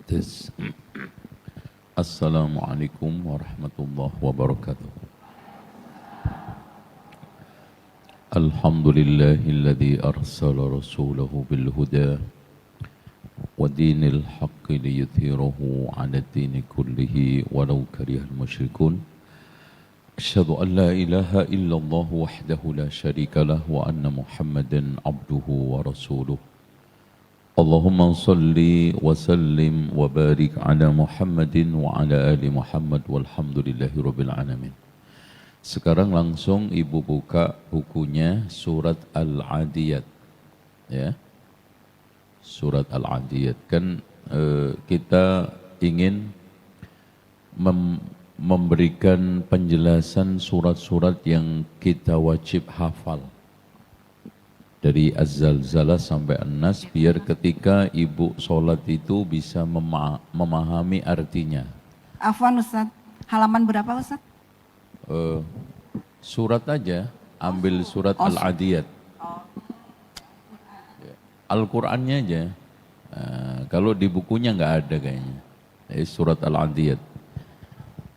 tes. Assalamualaikum warahmatullahi wabarakatuh. Alhamdulillahilladzi arsala rasulahu bil huda wa dinil haqqi liyudhhirahu 'ala ad-dini kullihi walau karihal musyrikun. Asyhadu an la ilaha illallah wahdahu la syarika lah wa anna Muhammadan 'abduhu wa rasuluh. Allahumma salli wa sallim wa barik ala Muhammadin wa ala ali Muhammad walhamdulillahi rabbil alamin. Sekarang langsung ibu buka bukunya surat Al-Adiyat. Ya. Surat Al-Adiyat. Kan kita ingin memberikan penjelasan surat-surat yang kita wajib hafal. Dari Az-Zalzalah sampai An-Nas, biar ketika ibu sholat itu bisa memahami artinya. Afwan Ustaz, halaman berapa Ustaz? Surat aja, ambil surat Al-Adiyat. Al-Qur'annya aja. Kalau di bukunya nggak ada kayaknya. Surat Al-Adiyat.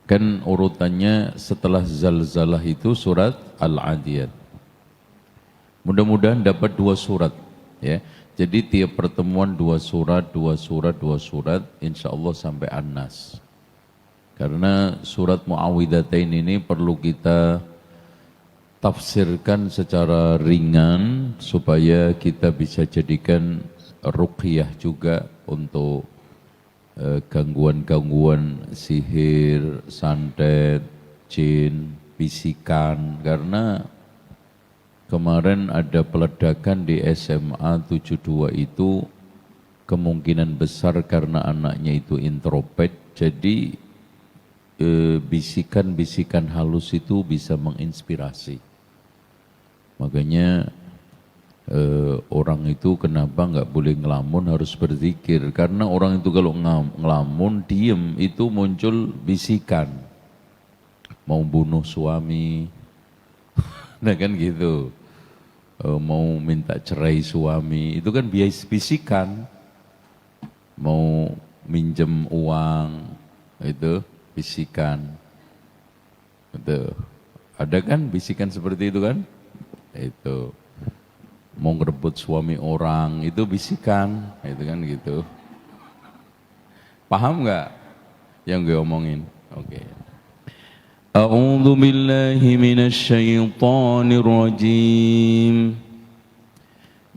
Kan urutannya setelah Zalzalah itu surat Al-Adiyat. Mudah-mudahan dapat 2 surat, ya. Jadi tiap pertemuan 2 surat, insya Allah sampai An-Nas. Karena surat Mu'awwidhatain ini perlu kita tafsirkan secara ringan supaya kita bisa jadikan ruqyah juga untuk gangguan-gangguan sihir, santet, jin, bisikan. Karena kemarin ada peledakan di SMA 72 itu kemungkinan besar karena anaknya itu introvert, jadi bisikan-bisikan halus itu bisa menginspirasi. Makanya orang itu kenapa nggak boleh ngelamun, harus berzikir. Karena orang itu kalau ngelamun, diem, itu muncul bisikan. Mau bunuh suami, nah kan gitu. Mau minta cerai suami, itu kan bisikan. Mau minjem uang, itu bisikan. Itu ada kan bisikan seperti itu kan? Itu mau ngerebut suami orang, itu bisikan, itu kan gitu. Paham nggak yang gue omongin? Oke. A'udzu billahi minasy syaithanir rajim.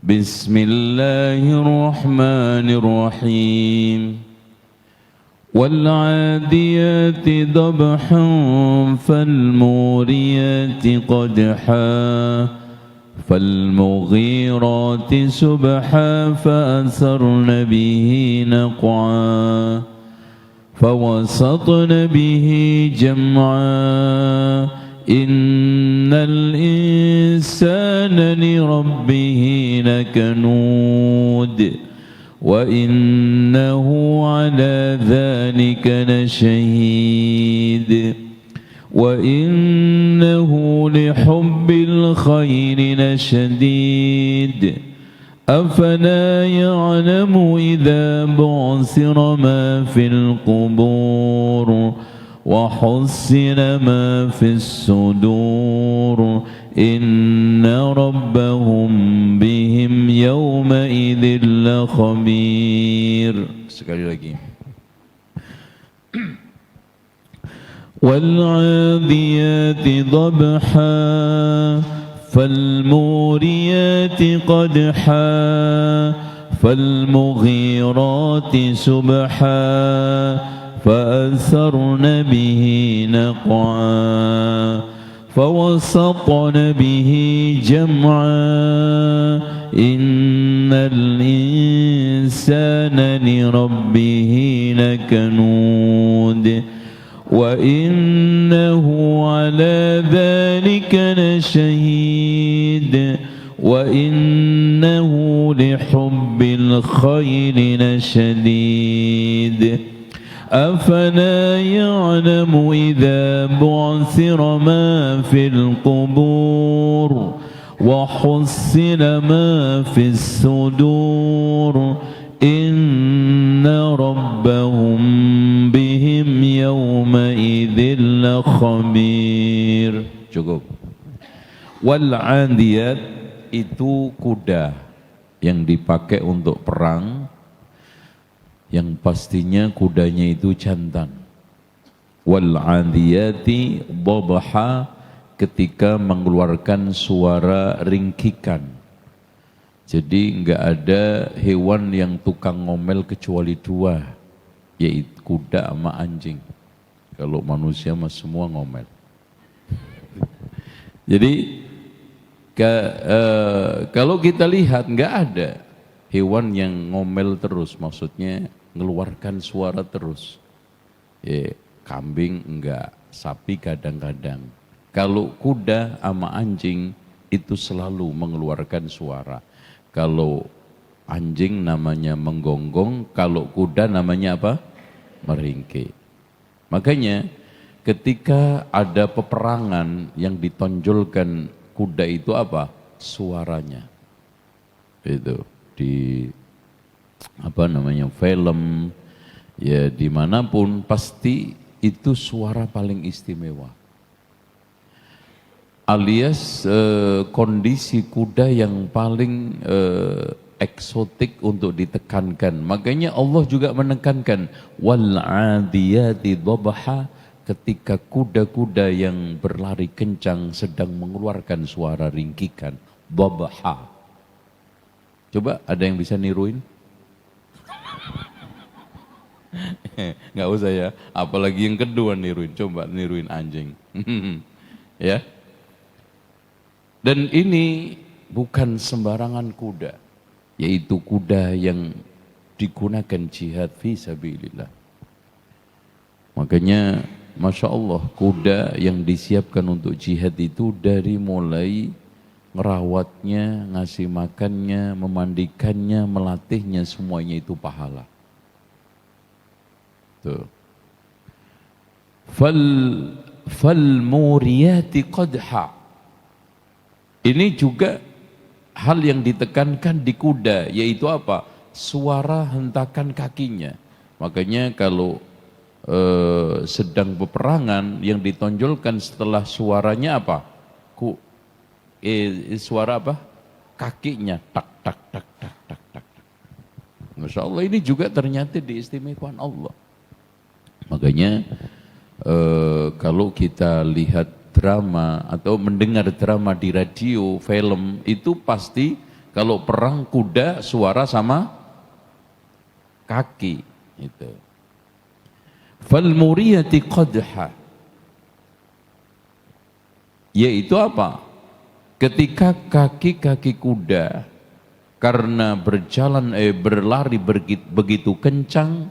Bismillahirrahmanirrahim. Wal 'adiyati dhabhan fal muriyati qadha fal mughirati subha fa asarna bihi naq'a فوسطن به جمعا إن الإنسان لربه لكنود وإنه على ذلك لشهيد وإنه لحب الخير لشديد أفلا يعلم إذا بعثر ما في القبور وحصل ما في الصدور إن ربهم بهم يومئذ لخبير. Sekali lagi. والعاديات ضبحا فالموريات قدحا فالمغيرات سبحا فأثرن به نقعا فوسطن به جمعا إن الإنسان لربه لكنود وإنه على ذلك لشهيد وإنه لحب الخير لشديد أفلا يعلم إذا بعثر ما في القبور وحصل ما في الصدور إن ربه khamir. Cukup. Wal 'adiyat itu kuda yang dipakai untuk perang, yang pastinya kudanya itu jantan. Wal 'adiyati dhabha, ketika mengeluarkan suara ringkikan. Jadi enggak ada hewan yang tukang ngomel kecuali dua, yaitu kuda sama anjing. Kalau manusia mah semua ngomel. Jadi kalau kita lihat enggak ada hewan yang ngomel terus, maksudnya mengeluarkan suara terus. Kambing enggak, sapi kadang-kadang. Kalau kuda sama anjing itu selalu mengeluarkan suara. Kalau anjing namanya menggonggong, kalau kuda namanya apa? Meringkik. Makanya ketika ada peperangan yang ditonjolkan kuda itu apa? Suaranya. Itu di film, ya dimanapun pasti itu suara paling istimewa. Alias kondisi kuda yang paling eksotik untuk ditekankan. Makanya Allah juga menekankan wal 'adiyati dhabha, ketika kuda-kuda yang berlari kencang sedang mengeluarkan suara ringkikan. Dhabha. Coba ada yang bisa niruin? Nggak usah ya, apalagi yang kedua niruin. Coba niruin anjing. Ya. Dan ini bukan sembarangan kuda, yaitu kuda yang digunakan jihad fi sabilillah. Makanya Masya Allah, kuda yang disiapkan untuk jihad itu dari mulai merawatnya, ngasih makannya, memandikannya, melatihnya, semuanya itu pahala. Tuh. Fal muriyati qadha. Ini juga hal yang ditekankan di kuda, yaitu apa? Suara hentakan kakinya. Makanya kalau sedang peperangan yang ditonjolkan setelah suaranya apa? Suara apa? Kakinya tak tak tak tak tak tak. Masya Allah, ini juga ternyata diistimewakan Allah. Makanya kalau kita lihat drama atau mendengar drama di radio, film, itu pasti kalau perang kuda suara sama kaki itu. Fal muriyati qadha, yaitu apa? Ketika kaki-kaki kuda karena berlari begitu kencang,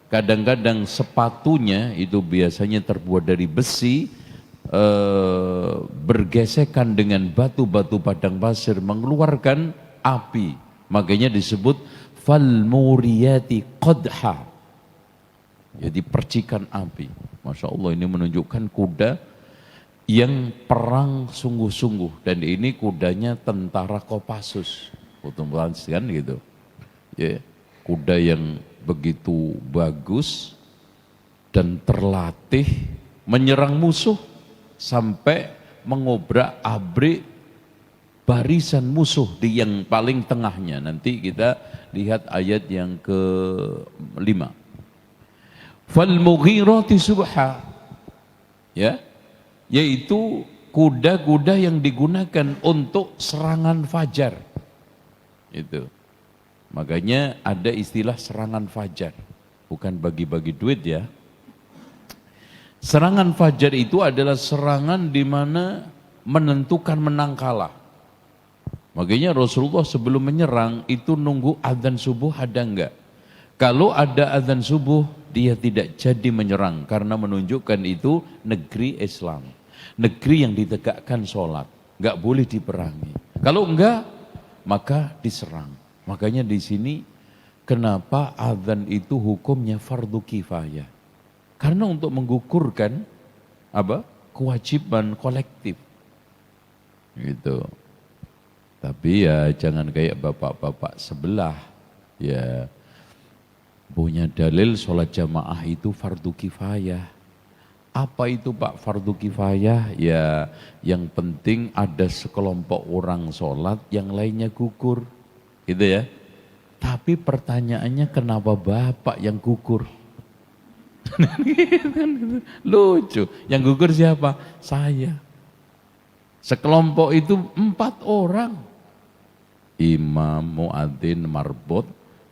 kadang-kadang sepatunya itu biasanya terbuat dari besi, bergesekan dengan batu-batu padang pasir, mengeluarkan api. Makanya disebut fal muriyati qadha, jadi percikan api. Masya Allah, ini menunjukkan kuda yang perang sungguh-sungguh. Dan ini kudanya tentara Kopassus, kan gitu ya. Kuda yang begitu bagus dan terlatih menyerang musuh sampai mengobrak-abrik barisan musuh di yang paling tengahnya. Nanti kita lihat ayat yang ke-5. Fal mughirati subha, ya, yaitu kuda-kuda yang digunakan untuk serangan fajar. Itu. Makanya ada istilah serangan fajar, bukan bagi-bagi duit ya. Serangan fajar itu adalah serangan di mana menentukan menang kalah. Makanya Rasulullah sebelum menyerang itu nunggu azan subuh ada enggak. Kalau ada azan subuh, dia tidak jadi menyerang karena menunjukkan itu negeri Islam, negeri yang ditegakkan sholat, enggak boleh diperangi. Kalau enggak, maka diserang. Makanya di sini kenapa azan itu hukumnya fardu kifayah? Karena untuk menggugurkan apa? Kewajiban kolektif. Gitu. Tapi ya jangan kayak bapak-bapak sebelah. Ya punya dalil sholat jamaah itu fardu kifayah. Apa itu Pak fardu kifayah? Ya yang penting ada sekelompok orang sholat, yang lainnya gugur. Gitu ya. Tapi pertanyaannya kenapa Bapak yang gugur? Lucu. Yang gugur siapa? Saya. Sekelompok itu 4 orang. Imam, muadzin, marbot,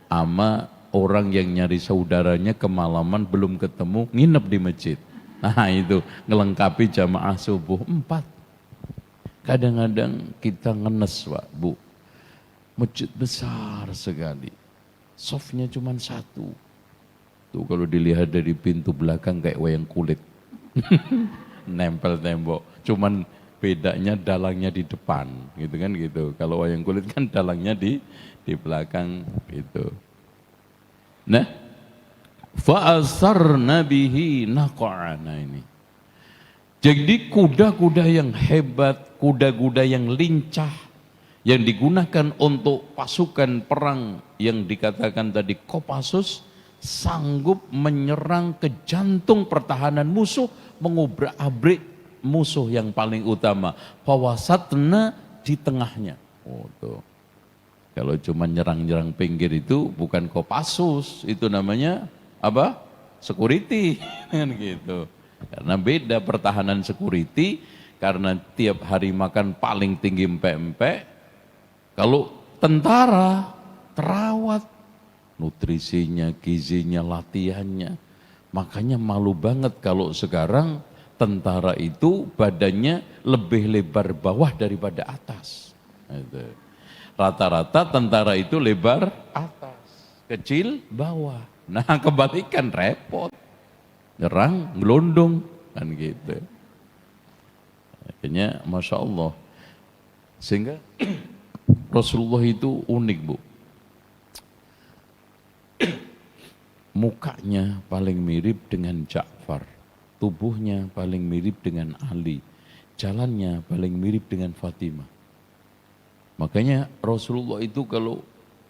ama orang yang nyari saudaranya kemalaman belum ketemu, nginep di masjid. Nah itu ngelengkapi jamaah subuh 4. Kadang-kadang kita ngenes Pak, Bu. Masjid besar sekali. Softnya cuma 1. Tuh kalau dilihat dari pintu belakang kayak wayang kulit. Nempel tembok. Cuman bedanya dalangnya di depan, gitu kan gitu. Kalau wayang kulit kan dalangnya di belakang gitu. Nah, fa'asarna bihi naqa'ana ini. Jadi kuda-kuda yang hebat, kuda-kuda yang lincah, yang digunakan untuk pasukan perang yang dikatakan tadi Kopassus, sanggup menyerang ke jantung pertahanan musuh, mengobrak-abrik musuh yang paling utama. Fawasatna di tengahnya. Oh, tuh. Kalau cuma nyerang-nyerang pinggir itu bukan Kopassus, itu namanya apa? Security kan gitu. Karena beda pertahanan security, karena tiap hari makan paling tinggi empek-empek. Kalau tentara terawat nutrisinya, gizinya, latihannya. Makanya malu banget kalau sekarang tentara itu badannya lebih lebar bawah daripada atas. Rata-rata tentara itu lebar atas, kecil bawah. Nah kebalikan repot, nyerang, ngelondong, kan gitu. Akhirnya Masya Allah. Sehingga Rasulullah itu unik Bu. Mukanya paling mirip dengan Ja'far, tubuhnya paling mirip dengan Ali, jalannya paling mirip dengan Fatimah. Makanya Rasulullah itu kalau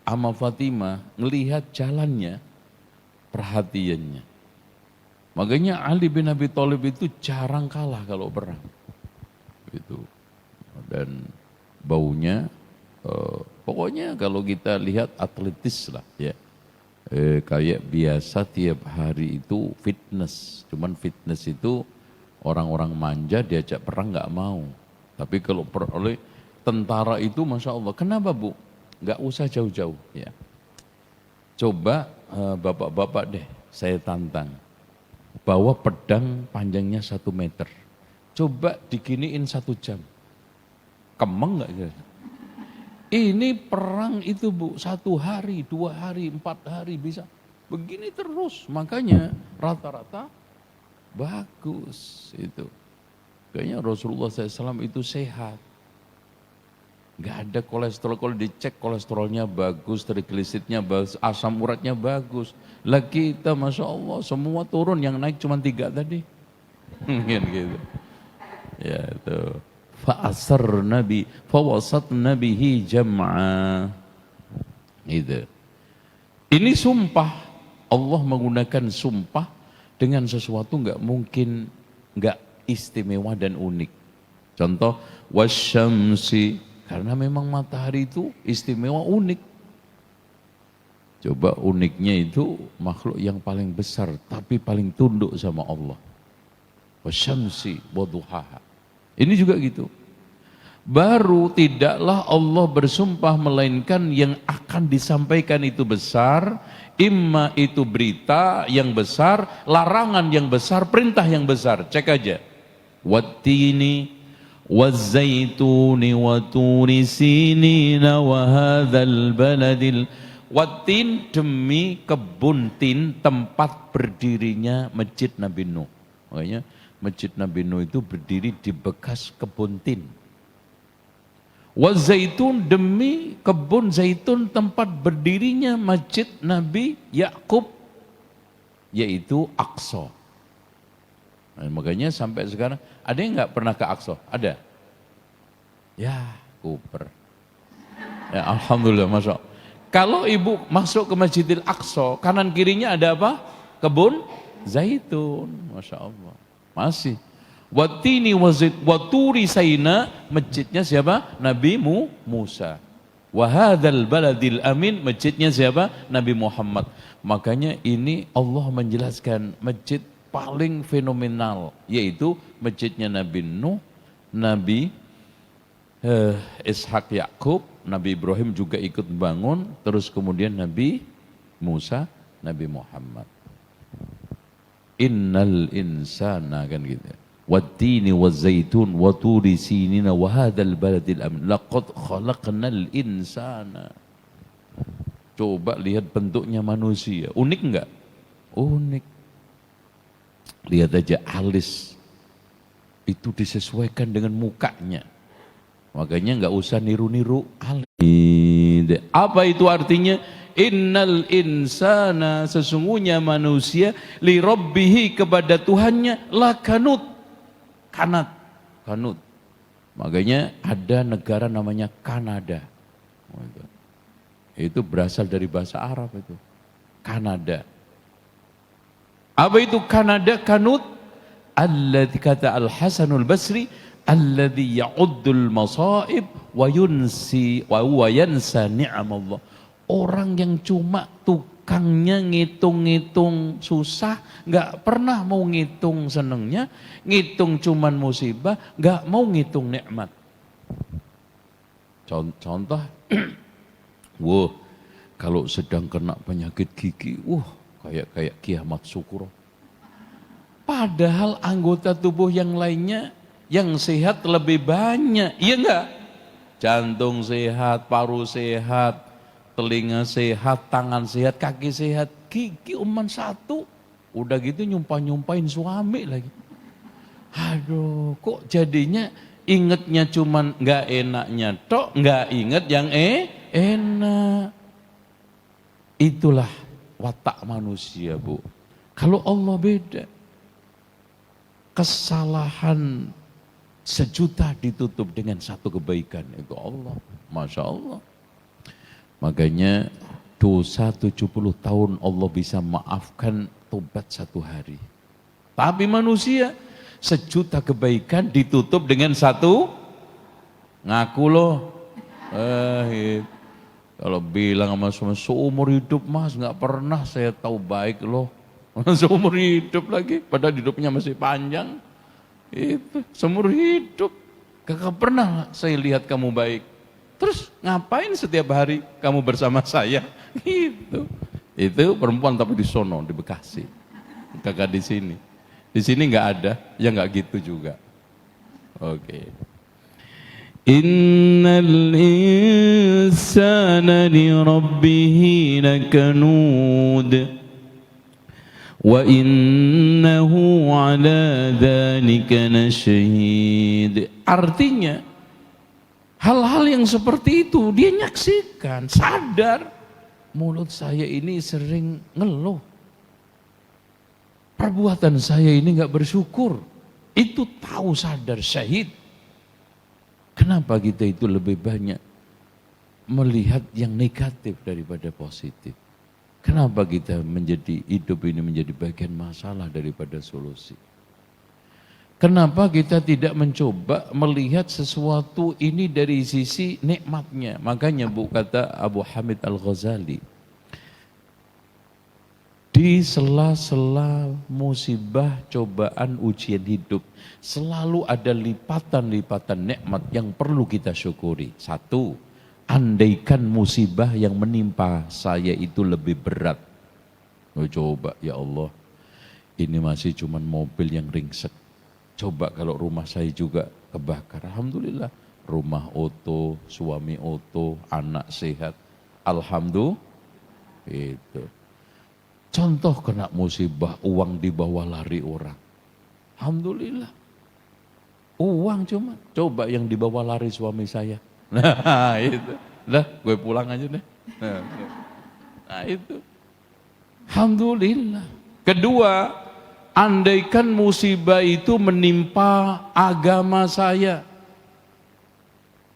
sama Fatimah ngelihat jalannya, perhatiannya. Makanya Ali bin Abi Thalib itu jarang kalah kalau perang. Gitu. Dan baunya, pokoknya kalau kita lihat atletis lah ya. Kayak biasa tiap hari itu fitness. Cuman fitness itu orang-orang manja diajak perang nggak mau. Tapi kalau oleh tentara itu Masya Allah. Kenapa Bu? Nggak usah jauh-jauh ya. Coba bapak-bapak deh, saya tantang. Bawa pedang panjangnya 1 meter. Coba diginiin 1 jam. Kemeng nggak kira? Ini perang itu Bu, 1 hari, 2 hari, 4 hari bisa. Begini terus, makanya rata-rata bagus itu. Kayaknya Rasulullah SAW itu sehat. Gak ada kolesterol, kalau dicek kolesterolnya bagus, trigliseridnya bagus, asam uratnya bagus. Lah kita Masya Allah semua turun, yang naik cuma 3 tadi. Gitu. Ya itu. Fa'asar nabi, fawasat nabihi jam'a. Gitu. Ini sumpah, Allah menggunakan sumpah dengan sesuatu nggak mungkin, nggak istimewa dan unik. Contoh, wasyamsi, karena memang matahari itu istimewa unik. Coba uniknya itu makhluk yang paling besar tapi paling tunduk sama Allah. Wasyamsi waduhaha. Ini juga gitu. Baru tidaklah Allah bersumpah melainkan yang akan disampaikan itu besar, imma itu berita yang besar, larangan yang besar, perintah yang besar. Cek aja. Wattini wazzaituni wa turi sinina wa hadzal baladil. Wattin demi kebun tin, tempat berdirinya Masjid Nabi Nuh. Makanya Masjid Nabi Nuh itu berdiri di bekas kebun tin. Wazaitun demi kebun zaitun, tempat berdirinya Masjid Nabi Yakub, yaitu Aqsa. Nah, makanya sampai sekarang ada yang nggak pernah ke Aqsa? Ada? Ya, Cooper. Ya, alhamdulillah, masya Allah. Kalau ibu masuk ke Masjidil Aqsa, kanan kirinya ada apa? Kebun zaitun, masya Allah. Masih. Watini wazid waturi saina, masjidnya siapa? Nabi Musa. Wahadal baladil amin, masjidnya siapa? Nabi Muhammad. Makanya ini Allah menjelaskan masjid paling fenomenal, yaitu masjidnya Nabi Nuh, Nabi Ishak Yakub, Nabi Ibrahim juga ikut bangun, terus kemudian Nabi Musa, Nabi Muhammad. Innal insana, kan gitu. Wattini wazzaitun wa turi sinina wa hadzal baladil amin laqad khalaqnal insana. Coba lihat bentuknya manusia, unik enggak? Unik. Lihat aja alis itu disesuaikan dengan mukanya. Makanya enggak usah niru-niru alis. Apa itu artinya? Innal insana, sesungguhnya manusia li rabbihi, kepada Tuhannya lakanut, kanut. Makanya ada negara namanya Kanada. Itu berasal dari bahasa Arab itu. Kanada. Apa itu Kanada? Kanut. Alladzi, kata Al-Hasanul Basri, alladzi ya'uddul masaib wa yunsi wa yansa ni'amallah. Orang yang cuma tukangnya ngitung-ngitung susah, nggak pernah mau ngitung senengnya, ngitung cuman musibah, nggak mau ngitung nikmat. Contoh, wah, kalau sedang kena penyakit gigi, kayak kiamat sukuro. Padahal anggota tubuh yang lainnya yang sehat lebih banyak, iya enggak? Jantung sehat, paru sehat, telinga sehat, tangan sehat, kaki sehat, gigi uman satu. Udah gitu nyumpahin suami lagi. Aduh, kok jadinya ingetnya cuman nggak enaknya tok, nggak inget yang enak. Itulah watak manusia, Bu. Kalau Allah beda. Kesalahan sejuta ditutup dengan satu kebaikan, itu Allah. Masya Allah. Makanya dosa 70 tahun Allah bisa maafkan, tobat 1 hari. Tapi manusia sejuta kebaikan ditutup dengan satu ngaku loh. Kalau bilang sama seumur hidup mas nggak pernah saya tahu baik loh. Seumur hidup lagi, padahal hidupnya masih panjang. Itu seumur hidup gak pernah saya lihat kamu baik. Terus ngapain setiap hari kamu bersama saya? Gitu. Itu perempuan tapi di sono, di Bekasi. Kakak di sini. Di sini nggak ada, ya nggak gitu juga. Oke. Innal insana li rabbihi lakanud wa innahu ala dzalika lasyahid. Artinya hal-hal yang seperti itu dia nyaksikan, sadar mulut saya ini sering ngeluh, perbuatan saya ini nggak bersyukur, itu tahu, sadar, syahid. Kenapa kita itu lebih banyak melihat yang negatif daripada positif? Kenapa kita menjadi hidup ini menjadi bagian masalah daripada solusi? Kenapa kita tidak mencoba melihat sesuatu ini dari sisi nikmatnya? Makanya Bu, kata Abu Hamid Al-Ghazali, di sela-sela musibah, cobaan, ujian hidup, selalu ada lipatan-lipatan nikmat yang perlu kita syukuri. Satu, andaikan musibah yang menimpa saya itu lebih berat. Coba ya Allah, ini masih cuman mobil yang ringsek. Coba kalau rumah saya juga kebakar. Alhamdulillah, rumah oto, suami oto, anak sehat. Alhamdulillah. Itu. Contoh kena musibah, uang dibawa lari orang. Alhamdulillah. Uang cuma, coba yang dibawa lari suami saya. Nah itu, dah gue pulang aja deh. Nah itu. Alhamdulillah. Kedua, andaikan musibah itu menimpa agama saya,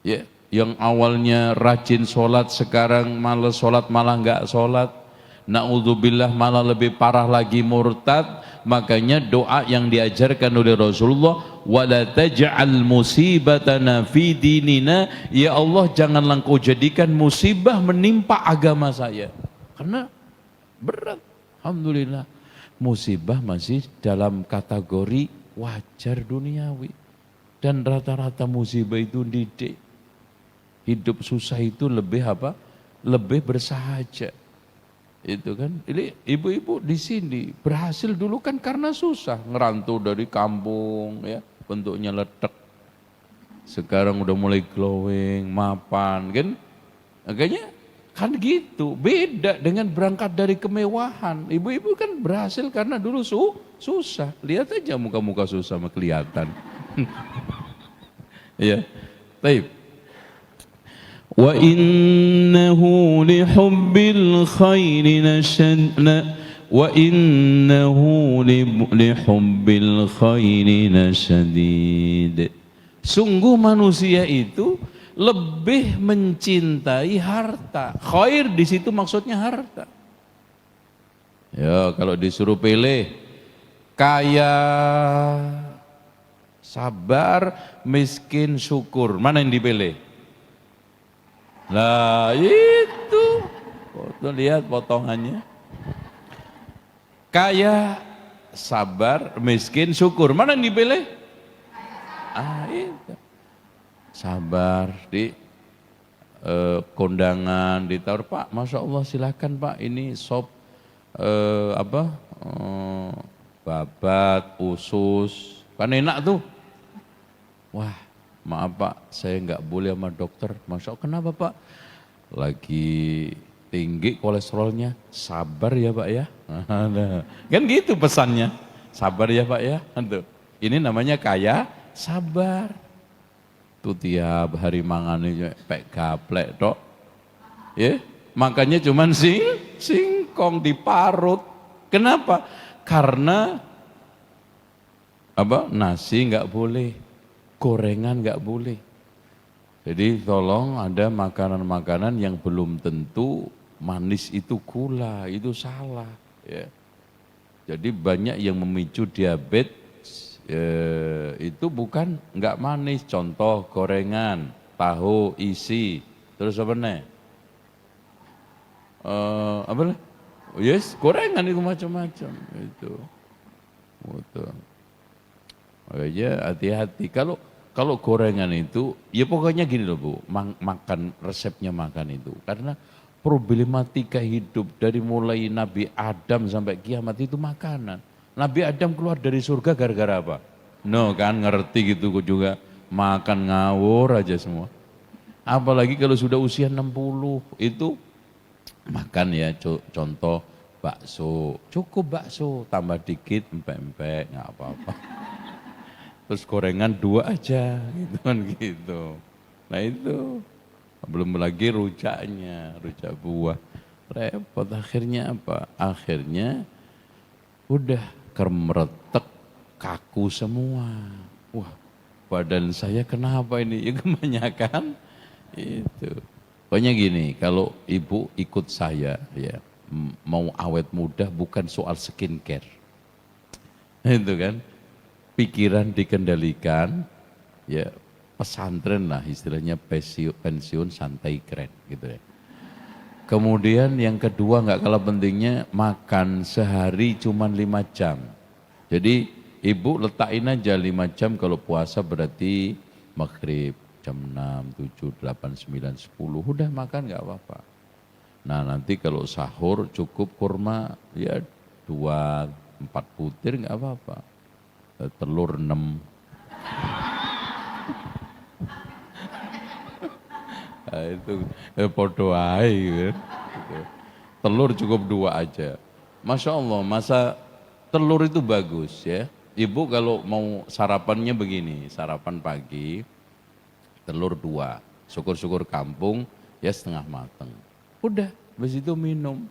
ya, yang awalnya rajin sholat, sekarang malah sholat malah nggak sholat, naudzubillah malah lebih parah lagi murtad, Makanya doa yang diajarkan oleh Rasulullah, wala taj'al musibatana fi dinina, ya Allah janganlah Engkau jadikan musibah menimpa agama saya. Karena berat. Alhamdulillah musibah masih dalam kategori wajar duniawi, dan rata-rata musibah itu didik. Hidup susah itu lebih apa? Lebih bersahaja. Itu kan. Ini ibu-ibu di sini berhasil dulu kan karena susah, ngerantau dari kampung ya, bentuknya letek. Sekarang udah mulai glowing, mapan kan. Makanya kan gitu, beda dengan berangkat dari kemewahan. Ibu-ibu kan berhasil karena dulu susah. Lihat aja muka-muka susah mah kelihatan. Ya. Baik. Wa innahu lihubbil khairi lasyadid. Sungguh manusia itu lebih mencintai harta. Khair di situ maksudnya harta. Ya, kalau disuruh pilih kaya, sabar, miskin, syukur, mana yang dipilih? Nah itu, tuh lihat potongannya. Kaya, sabar, miskin, syukur, mana yang dipilih? Itu. Sabar di kondangan ditawar, Pak, Masya Allah silakan Pak, ini sop babat, usus, kan enak tuh. Wah, maaf Pak, saya nggak boleh sama dokter. Masya Allah, kenapa Pak? Lagi tinggi kolesterolnya. Sabar ya Pak ya. Kan gitu pesannya. Sabar ya Pak ya. Ini namanya kaya, sabar. Tuh tiap hari mangane pek gaplek tok. Ya, makanya cuman singkong diparut. Kenapa? Karena apa? Nasi nggak boleh, gorengan nggak boleh. Jadi tolong ada makanan-makanan yang belum tentu manis itu gula, itu salah. Ya. Jadi banyak yang memicu diabetes. Itu bukan nggak manis, contoh gorengan, tahu isi, terus apa nih? Apa nih? Yes, gorengan itu macam-macam itu. Betul. Makanya hati-hati kalau gorengan itu, ya pokoknya gini loh Bu, makan resepnya makan itu, karena problematika hidup dari mulai Nabi Adam sampai kiamat itu makanan. Nabi Adam keluar dari surga gara-gara apa? No kan ngerti gitu kok juga, makan ngawur aja semua. Apalagi kalau sudah usia 60 itu makan ya, contoh bakso, cukup bakso, tambah dikit empek-empek nggak apa-apa. Terus gorengan 2 aja gitu kan gitu. Nah itu belum lagi rujaknya, rujak buah. Repot akhirnya apa? Akhirnya udah kemeretek, kaku semua. Wah, badan saya kenapa ini? Ya kebanyakan itu. Pokoknya gini, kalau ibu ikut saya ya, mau awet muda bukan soal skincare. Itu kan, pikiran dikendalikan, ya pesantren lah istilahnya, pensiun santai keren gitu ya. Kemudian yang kedua nggak kalah pentingnya, makan sehari cuma 5 jam. Jadi ibu letakin aja 5 jam, kalau puasa berarti maghrib jam 6, 7, 8, 9, 10 udah makan nggak apa-apa. Nah nanti kalau sahur cukup kurma ya 2, 4 butir nggak apa-apa. Telur 6. Nah, itu podo ae. Telur cukup 2 aja. Masya Allah, masa telur itu bagus ya. Ibu kalau mau sarapannya begini, sarapan pagi, telur 2, syukur-syukur kampung ya setengah mateng. Udah, habis itu minum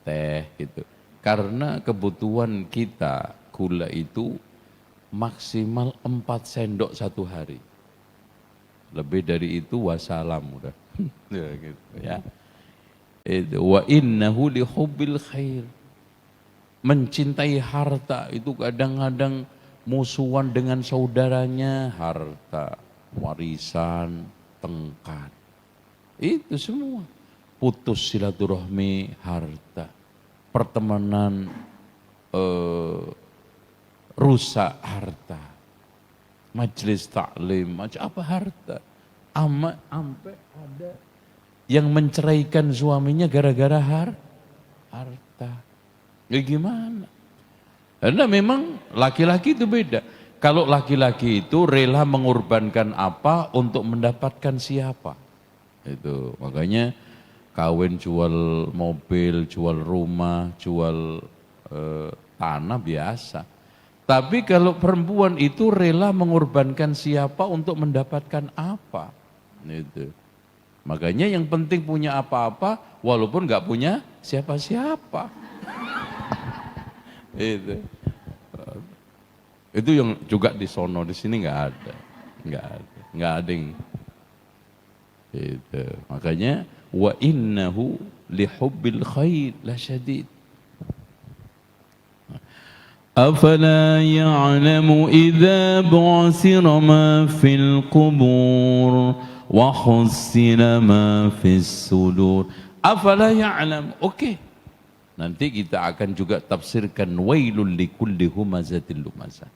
teh gitu. Karena kebutuhan kita gula itu maksimal 4 sendok 1 hari. Lebih dari itu wassalam udah. Ya, gitu, ya. Itu wa innahu lihubbil khair. mencintai harta itu kadang-kadang musuhan dengan saudaranya, harta, warisan, tengkar. Itu semua. Putus silaturahmi, harta. Pertemanan, rusak, harta. Majelis taklim, macam apa harta. Sampai ada yang menceraikan suaminya gara-gara harta. Ya gimana? Karena memang laki-laki itu beda. Kalau laki-laki itu rela mengorbankan apa untuk mendapatkan siapa. Itu makanya kawin jual mobil, jual rumah, jual tanah biasa. Tapi kalau perempuan itu rela mengorbankan siapa untuk mendapatkan apa. Itu. Makanya yang penting punya apa-apa walaupun nggak punya siapa-siapa. Itu yang juga di sono, di sini nggak ada yang itu. Makanya wa innahu lihubbil khair la syadid. Afala ya'lamu idza bu'sira ma fil qubur wa khussira ma fis sudur. Afala ya'lam. Oke. Nanti kita akan juga tafsirkan wailul likulli humazatil lumazah.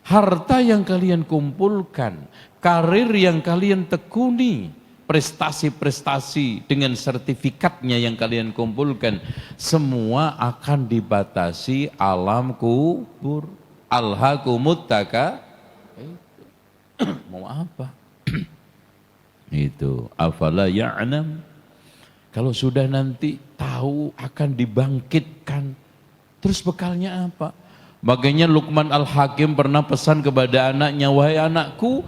Harta yang kalian kumpulkan, karir yang kalian tekuni, prestasi-prestasi dengan sertifikatnya yang kalian kumpulkan, semua akan dibatasi alam kubur. Alhaakumut taka. Mau apa? Itu. Afala ya'lam. Kalau sudah nanti tahu akan dibangkitkan, terus bekalnya apa? Makanya Luqman Al-Hakim pernah pesan kepada anaknya, wahai anakku,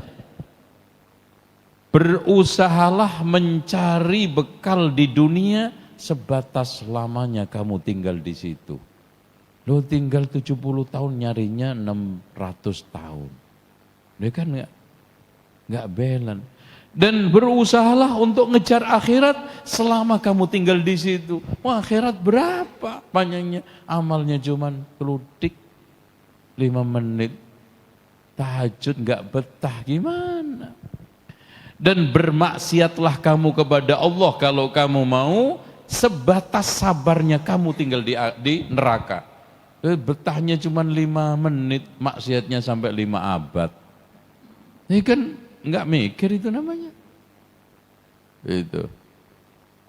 berusahalah mencari bekal di dunia sebatas lamanya kamu tinggal di situ. Lo tinggal 70 tahun nyarinya 600 tahun. Dia kan nggak balance. Dan berusahalah untuk ngejar akhirat selama kamu tinggal di situ. Wah, akhirat berapa panjangnya? Amalnya cuman keludik 5 menit. Tahajud nggak betah, gimana? Dan bermaksiatlah kamu kepada Allah kalau kamu mau, sebatas sabarnya kamu tinggal di neraka. Betahnya cuma 5 menit, maksiatnya sampai 5 abad. Ini kan nggak mikir itu namanya. Itu.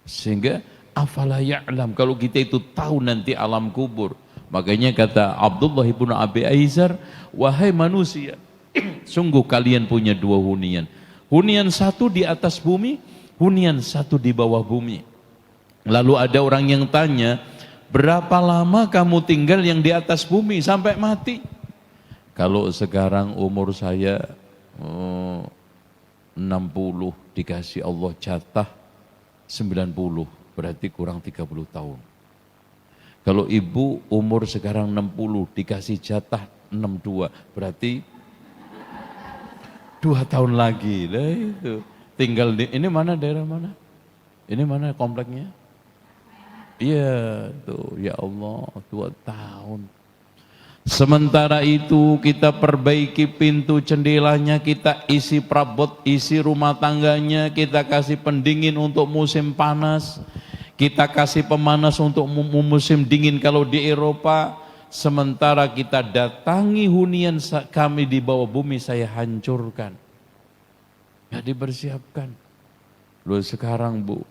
Sehingga afala ya'lam, kalau kita itu tahu nanti alam kubur. Makanya kata Abdullah ibn Abi Aizar, wahai manusia, sungguh kalian punya 2 hunian. Hunian 1 di atas bumi, hunian 1 di bawah bumi. Lalu ada orang yang tanya, berapa lama kamu tinggal yang di atas bumi sampai mati? Kalau sekarang umur saya 60, dikasih Allah jatah 90, berarti kurang 30 tahun. Kalau ibu umur sekarang 60, dikasih jatah 62, berarti 2 tahun lagi. Lah itu. Tinggal di, ini mana daerah mana? Ini mana kompleknya? Iya, tuh ya Allah, 2 tahun. Sementara itu kita perbaiki pintu jendelanya, kita isi perabot, isi rumah tangganya, kita kasih pendingin untuk musim panas, kita kasih pemanas untuk musim dingin kalau di Eropa. Sementara kita datangi hunian kami di bawah bumi, saya hancurkan. Gak dipersiapkan. Loh sekarang Bu,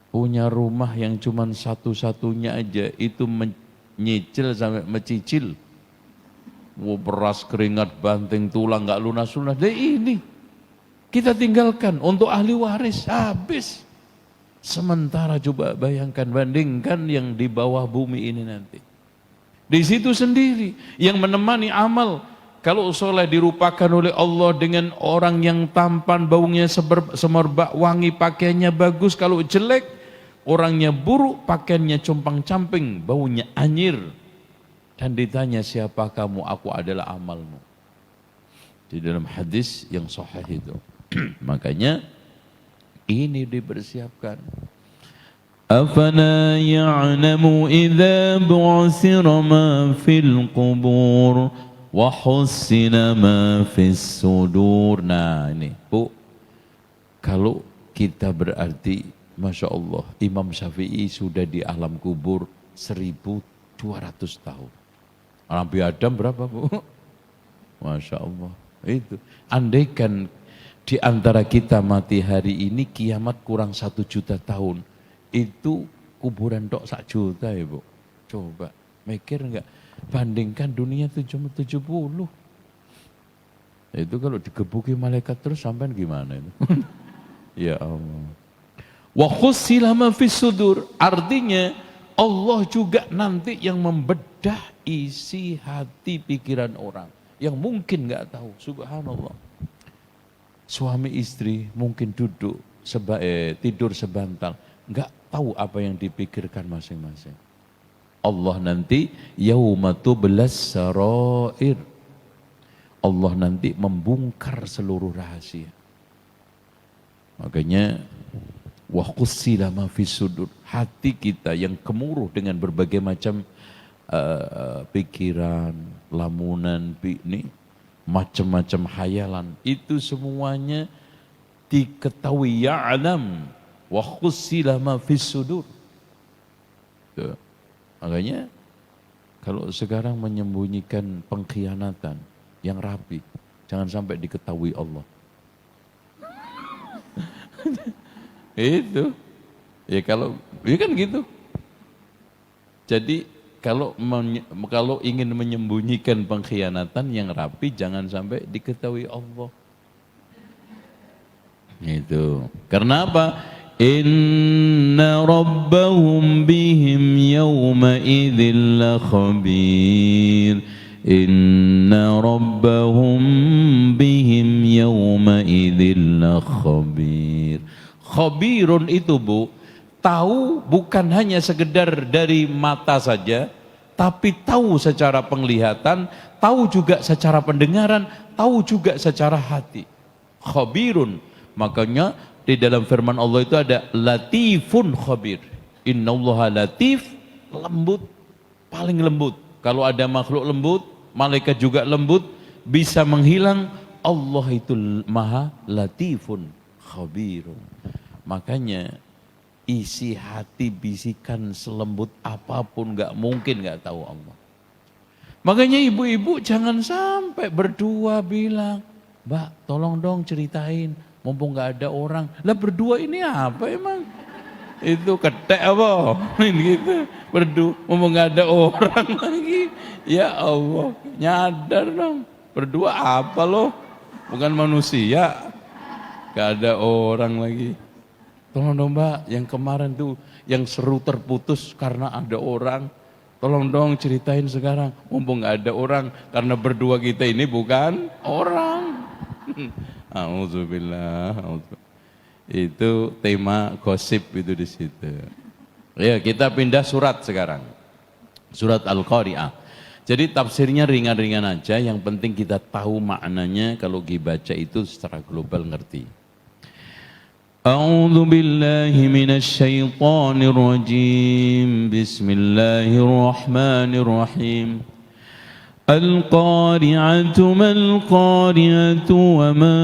punya rumah yang cuma satu-satunya aja, itu menyicil sampai mecicil. Beras, keringat, banting, tulang, gak lunas-lunas. Dan ini kita tinggalkan untuk ahli waris, habis. Sementara coba bayangkan, bandingkan yang di bawah bumi ini nanti. Di situ sendiri yang menemani amal. Kalau soleh dirupakan oleh Allah dengan orang yang tampan, baunya semerbak wangi, pakaiannya bagus. Kalau jelek, orangnya buruk, pakaiannya compang-camping, baunya anyir. Dan ditanya, siapa kamu? Aku adalah amalmu. Di dalam hadis yang sahih itu. Makanya ini dipersiapkan. أفلا يعلم إذا بعثر ما في القبور وحصل ما في الصدور. Nah ini Bu, kalau kita berarti Masya Allah Imam Syafi'i sudah di alam kubur 1200 tahun. Nabi Adam berapa Bu? Masya Allah. Itu andaikan di antara kita mati hari ini, kiamat kurang 1 juta tahun. Itu kuburan tok 1 juta ya Bu. Coba mikir enggak? Bandingkan dunia 70. Itu kalau digebuki malaikat terus sampai gimana itu? Ya Allah. Wa khussila ma fis sudur. Artinya Allah juga nanti yang membedah isi hati pikiran orang yang mungkin enggak tahu. Subhanallah. Suami istri mungkin tidur sebantal, enggak tahu apa yang dipikirkan masing-masing. Allah nanti yaumatu belas sarair. Allah nanti membongkar seluruh rahasia. Makanya wa qussila ma fis sudur. Hati kita yang gemuruh dengan berbagai macam pikiran, lamunan, macam-macam hayalan, itu semuanya diketahui ya'lam wa khussila ma fis sudur. Tuh. Makanya kalau sekarang menyembunyikan pengkhianatan yang rapi, jangan sampai diketahui Allah. Itu. Ya kalau ya kan gitu. Jadi kalau ingin menyembunyikan pengkhianatan yang rapi, jangan sampai diketahui Allah. Itu. Karena apa? Inna rabbahum bihim yawma idzil khabir. Inna rabbahum bihim yawma idzil khabir. Khabirun itu Bu, tahu bukan hanya sekedar dari mata saja, tapi tahu secara penglihatan, tahu juga secara pendengaran, tahu juga secara hati. Khabirun. Makanya di dalam firman Allah itu ada latifun khabir. Innallaha latif, lembut, paling lembut. Kalau ada makhluk lembut, malaikat juga lembut, bisa menghilang. Allah itu maha latifun khabirun. Makanya isi hati bisikan selembut apapun gak mungkin gak tahu Allah. Makanya ibu-ibu jangan sampai berdua bilang, Mbak tolong dong ceritain, mumpung gak ada orang. Lah berdua ini apa emang? Itu ketek apa? Gitu. Berdua, mumpung gak ada orang lagi. Ya Allah, nyadar dong. Berdua apa loh? Bukan manusia. Gak ada orang lagi. Tolong dong Mbak, yang kemarin tuh yang seru terputus karena ada orang. Tolong dong ceritain sekarang, mumpung gak ada orang. Karena berdua kita ini bukan orang. Auzubillah. Itu tema gosip itu di situ. Ya, kita pindah surat sekarang. Surat Al-Qari'ah. Jadi tafsirnya ringan-ringan aja, yang penting kita tahu maknanya. Kalau dibaca itu secara global ngerti. A'udzu billahi minasy syaithanir rajim. Bismillahirrahmanirrahim. Al-qari'atu mal-qari'atu wa ma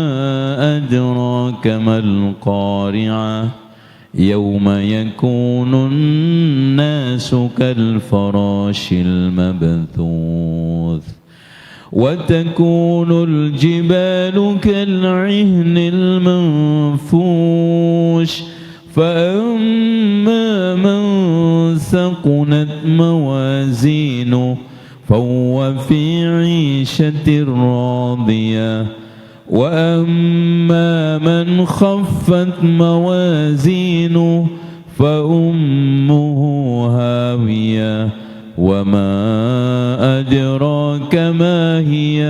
adraka mal-qari'ah. Yawma yakunun nasu kal-farashil mabthuth. وتكون الجبال كالعهن المنفوش فأما من ثقلت موازينه فهو في عيشة راضية وأما من خفت موازينه فأمه هاوية وما أدراك ما هي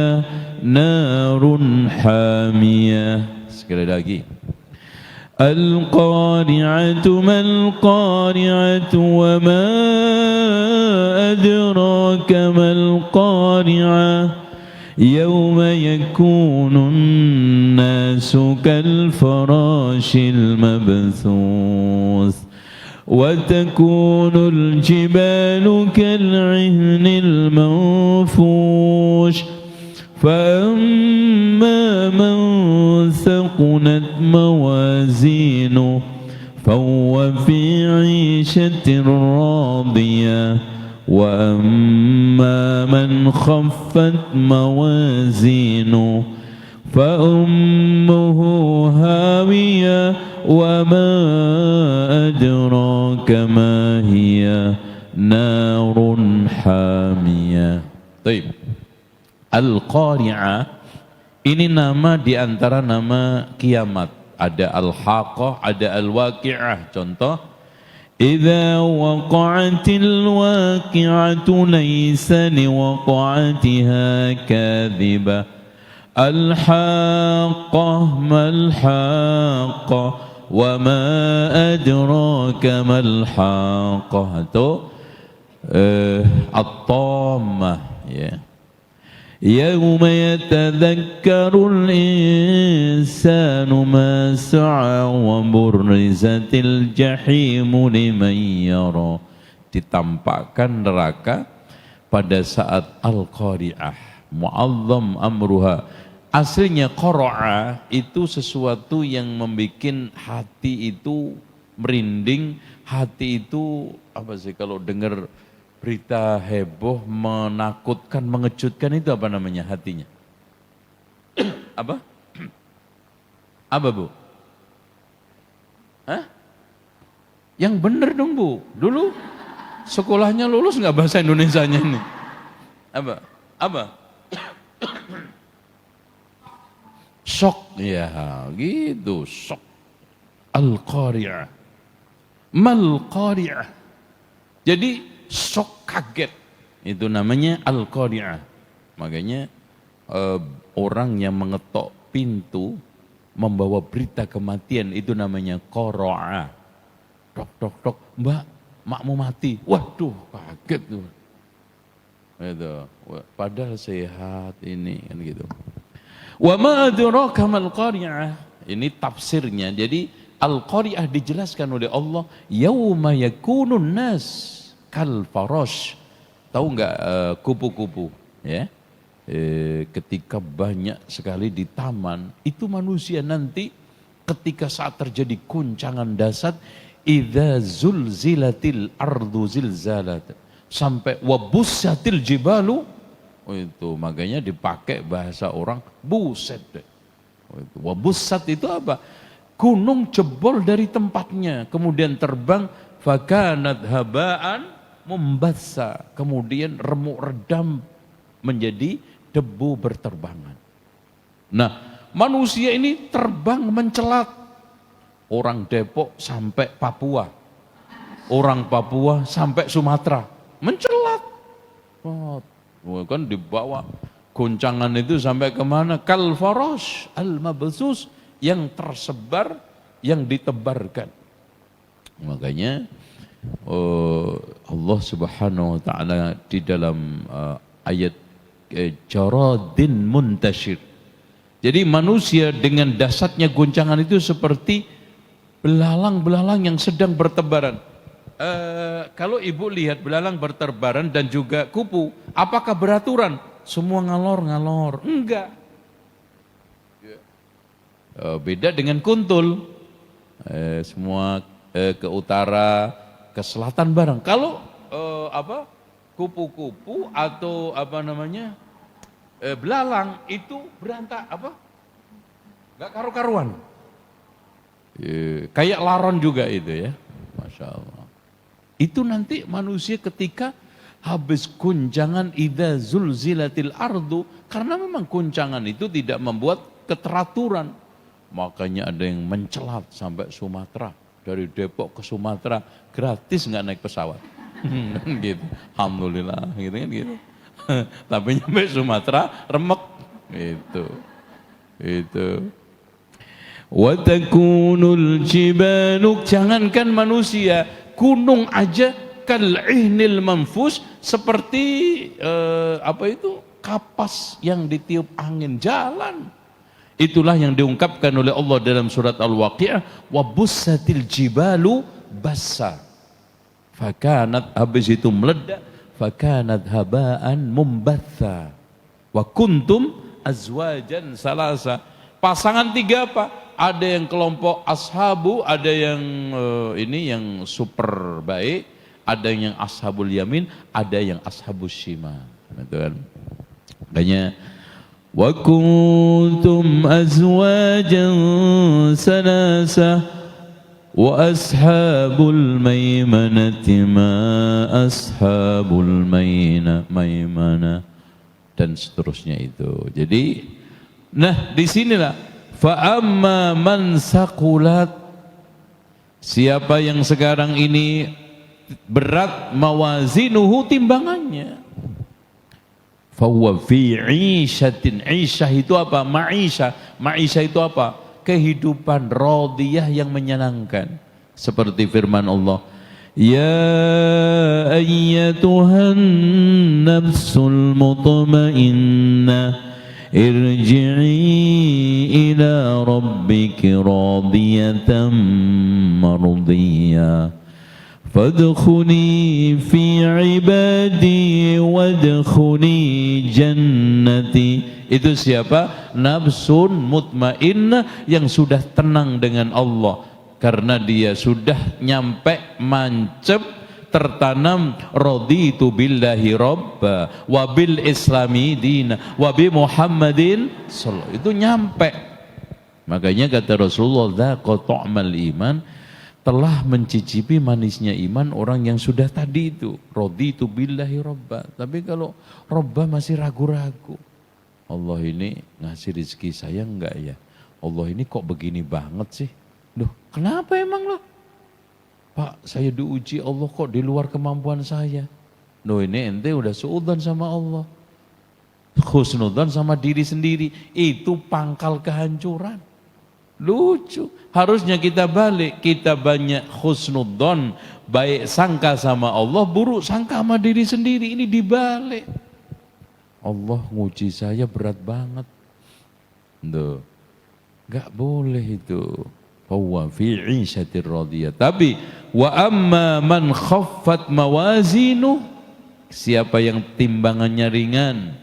نار حامية. Sekali lagi. القارعة ما القارعة وما أدراك ما القارعة يوم يكون الناس كالفراش المبثوث وتكون الجبال كالعهن المنفوش فأما من ثقلت موازينه فهو في عيشة راضية وأما من خفت موازينه فأمه هاوية وما أدراك ما هي نار حامية. طيب, Al-Qari'ah ini nama diantara nama kiamat. Ada Al-Haqqah, ada Al-Waqi'ah. Contoh, Idza waqa'atil waqi'atu laysa liwaqa'atiha kadhibah. Al-Haqqah mal-Haqqah wa ma adraka mal-Haqqah. Atau At-Tammah, ya. Yawma yatadhakkarul insanu ma sa'a wa burrizatil jahimu liman yara. Ditampakkan neraka pada saat Al-Qari'ah, mu'azzam amruha. Aslinya qara'a itu sesuatu yang membuat hati itu merinding, hati itu apa sih kalau dengar berita heboh, menakutkan, mengejutkan, itu apa namanya hatinya? Apa? Apa, Bu? Hah? Yang bener dong, Bu. Dulu sekolahnya lulus nggak bahasa Indonesianya ini? Apa? Apa? Shock, ya gitu, shock. Al-Qari'ah. Mal-Qari'ah. Jadi shock, kaget, itu namanya Al-Qari'ah. Makanya orang yang mengetok pintu membawa berita kematian itu namanya qara'a. Tok tok tok, Mbak, makmu mati. Waduh, kaget tuh. Itu, padahal sehat ini kan gitu. Wa ma adraka mal qari'ah. Ini tafsirnya. Jadi Al-Qari'ah dijelaskan oleh Allah, yauma yakunun nas kal farash. Tahu enggak kupu-kupu, ya? Ketika banyak sekali di taman, itu manusia nanti ketika saat terjadi guncangan dasar, idza zulzilatil ardu zilzalat, sampai wabussatil jibalu. Oh, itu makanya dipakai bahasa orang buset deh. Oh, itu wabussat itu apa? Gunung jebol dari tempatnya, kemudian terbang, fakanat habaan membasa, kemudian remuk redam menjadi debu berterbangan. Nah, manusia ini terbang mencelat. Orang Depok sampai Papua, orang Papua sampai Sumatera, mencelat. Oh, kan dibawa goncangan itu sampai kemana? Kal farash al-mabsus, yang tersebar, yang ditebarkan. Makanya Allah Subhanahu wa taala di dalam ayat jaradin muntashir. Jadi manusia dengan dahsyatnya goncangan itu seperti belalang-belalang yang sedang bertebaran. Kalau ibu lihat belalang berterbaran dan juga kupu, apakah beraturan? Semua ngalor-ngalor? Enggak. Beda dengan kuntul. Semua ke utara, ke selatan bareng. Kalau kupu-kupu atau belalang itu berantak nggak karu-karuan. Kayak laron juga itu, ya, Masya Allah. Itu nanti manusia ketika habis guncangan idza zulzilatil ardu, karena memang guncangan itu tidak membuat keteraturan. Makanya ada yang mencelat sampai Sumatera. Dari Depok ke Sumatera gratis, nggak naik pesawat. Gitu. Alhamdulillah, gitu kan gitu. Tapi nyampe Sumatera remek. Itu. Wa takunul jibalu, jangankan manusia, gunung aja kal'ihnil manfus, seperti kapas yang ditiup angin, jalan. Itulah yang diungkapkan oleh Allah dalam surat Al-Waqi'ah, wa bussatil jibalu bassa. Fakanat, habis itu meledak, fakanat habaan mumbatha wa kuntum azwajan salasa. Pasangan tiga apa? Ada yang kelompok ashabu, ada yang ini yang super baik, ada yang ashabul yamin, ada yang ashabus shimal. Gitu kan. Makanya wa kuntum azwajan salasa wa ashabul maimanati ma ashabul maimana dan seterusnya itu. Jadi nah disinilah fa amma man saqulat, siapa yang sekarang ini berat mawazinuhu timbangannya, fa huwa fi 'ishatin. 'Ishah itu apa? Ma'isha itu apa? Kehidupan radiyah yang menyenangkan. Seperti firman Allah, ya ayyatuhan nafsul mutmainnah irji'i ila rabbiki radiyatan mardiyah fadkhuli fi ibadi wadkhuli jannati. Itu siapa? Nafsun mutmainnah yang sudah tenang dengan Allah karena dia sudah nyampe mancep tertanam raditu billahi rabba wa bil islami dina wa bi muhammadin sallallahu, itu nyampe. Makanya kata Rasulullah, dzaqa ta'mal iman, telah mencicipi manisnya iman orang yang sudah tadi itu raditu billahi rabba. Tapi kalau rabba masih ragu-ragu, Allah ini ngasih rezeki saya enggak ya? Allah ini kok begini banget sih? Duh, kenapa emang loh? Pak, saya diuji Allah kok di luar kemampuan saya. Loh, ini ente udah suudzon sama Allah. Khusnudzon sama diri sendiri. Itu pangkal kehancuran. Lucu. Harusnya kita balik. Kita banyak khusnudzon, baik sangka sama Allah, buruk sangka sama diri sendiri. Ini dibalik. Allah nguji saya berat banget. Duh, gak boleh itu. Huwa fi 'ishatir radiyah. Tapi wa amma man khaffat mawazinu, siapa yang timbangannya ringan,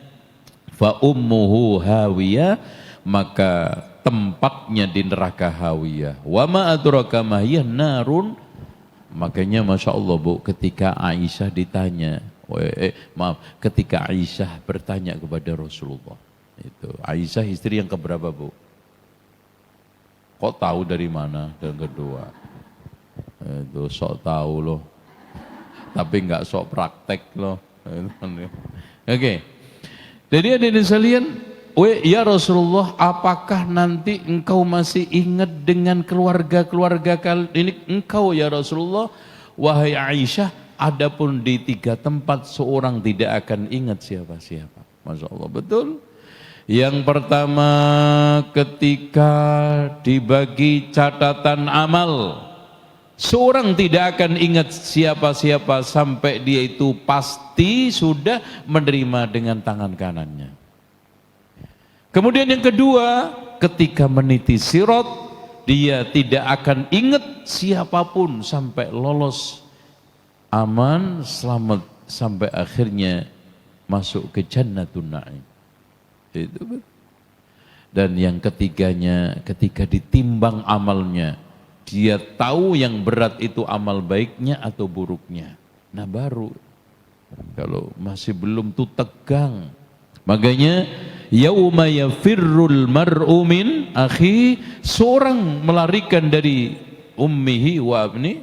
fa ummuhu hawiyah, maka tempatnya di neraka hawiyah. Wa ma adraka ma hiya narun. Makanya Masya Allah Bu, ketika Aisyah ditanya, ketika Aisyah bertanya kepada Rasulullah, itu Aisyah istri yang keberapa Bu? Kok tahu dari mana? Dan kedua, itu sok tahu loh, tapi nggak sok praktek loh. Oke. Jadi hadirin sekalian, ya Rasulullah, apakah nanti engkau masih ingat dengan keluarga-keluarga ini engkau ya Rasulullah? Wahai Aisyah, adapun di 3 tempat seorang tidak akan ingat siapa-siapa. Masya Allah, betul. Yang pertama, ketika dibagi catatan amal, seorang tidak akan ingat siapa-siapa sampai dia itu pasti sudah menerima dengan tangan kanannya. Kemudian yang kedua, ketika meniti sirat, dia tidak akan ingat siapapun sampai lolos, aman, selamat, sampai akhirnya masuk ke Jannatun Na'im. Itu. Dan yang ketiganya, ketika ditimbang amalnya, dia tahu yang berat itu amal baiknya atau buruknya. Nah baru, kalau masih belum tuh tegang. Makanya yauma yafirrul mar'u min akhi, seorang melarikan dari ummihi wa abni.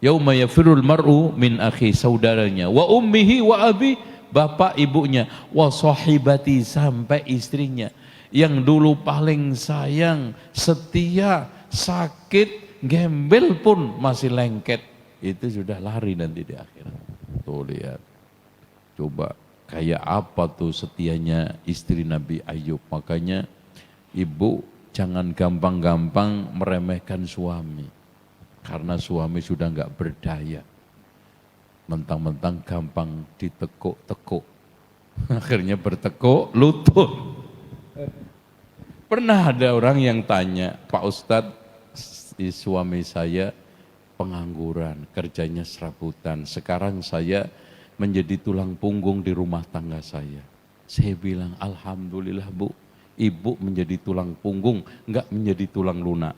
Yauma yafirrul mar'u min akhi, saudaranya, wa ummihi wa abi, bapak ibunya, wa sahibati, sampai istrinya yang dulu paling sayang, setia, sakit, gembel pun masih lengket, itu sudah lari nanti di akhirat. Tuh lihat, coba kayak apa tuh setianya istri Nabi Ayub. Makanya ibu jangan gampang-gampang meremehkan suami, karena suami sudah nggak berdaya. Mentang-mentang gampang ditekuk-tekuk, akhirnya bertekuk lutut. Pernah ada orang yang tanya, Pak Ustadz, suami saya pengangguran, kerjanya serabutan. Sekarang saya menjadi tulang punggung di rumah tangga saya. Saya bilang, alhamdulillah Bu, ibu menjadi tulang punggung, enggak menjadi tulang lunak.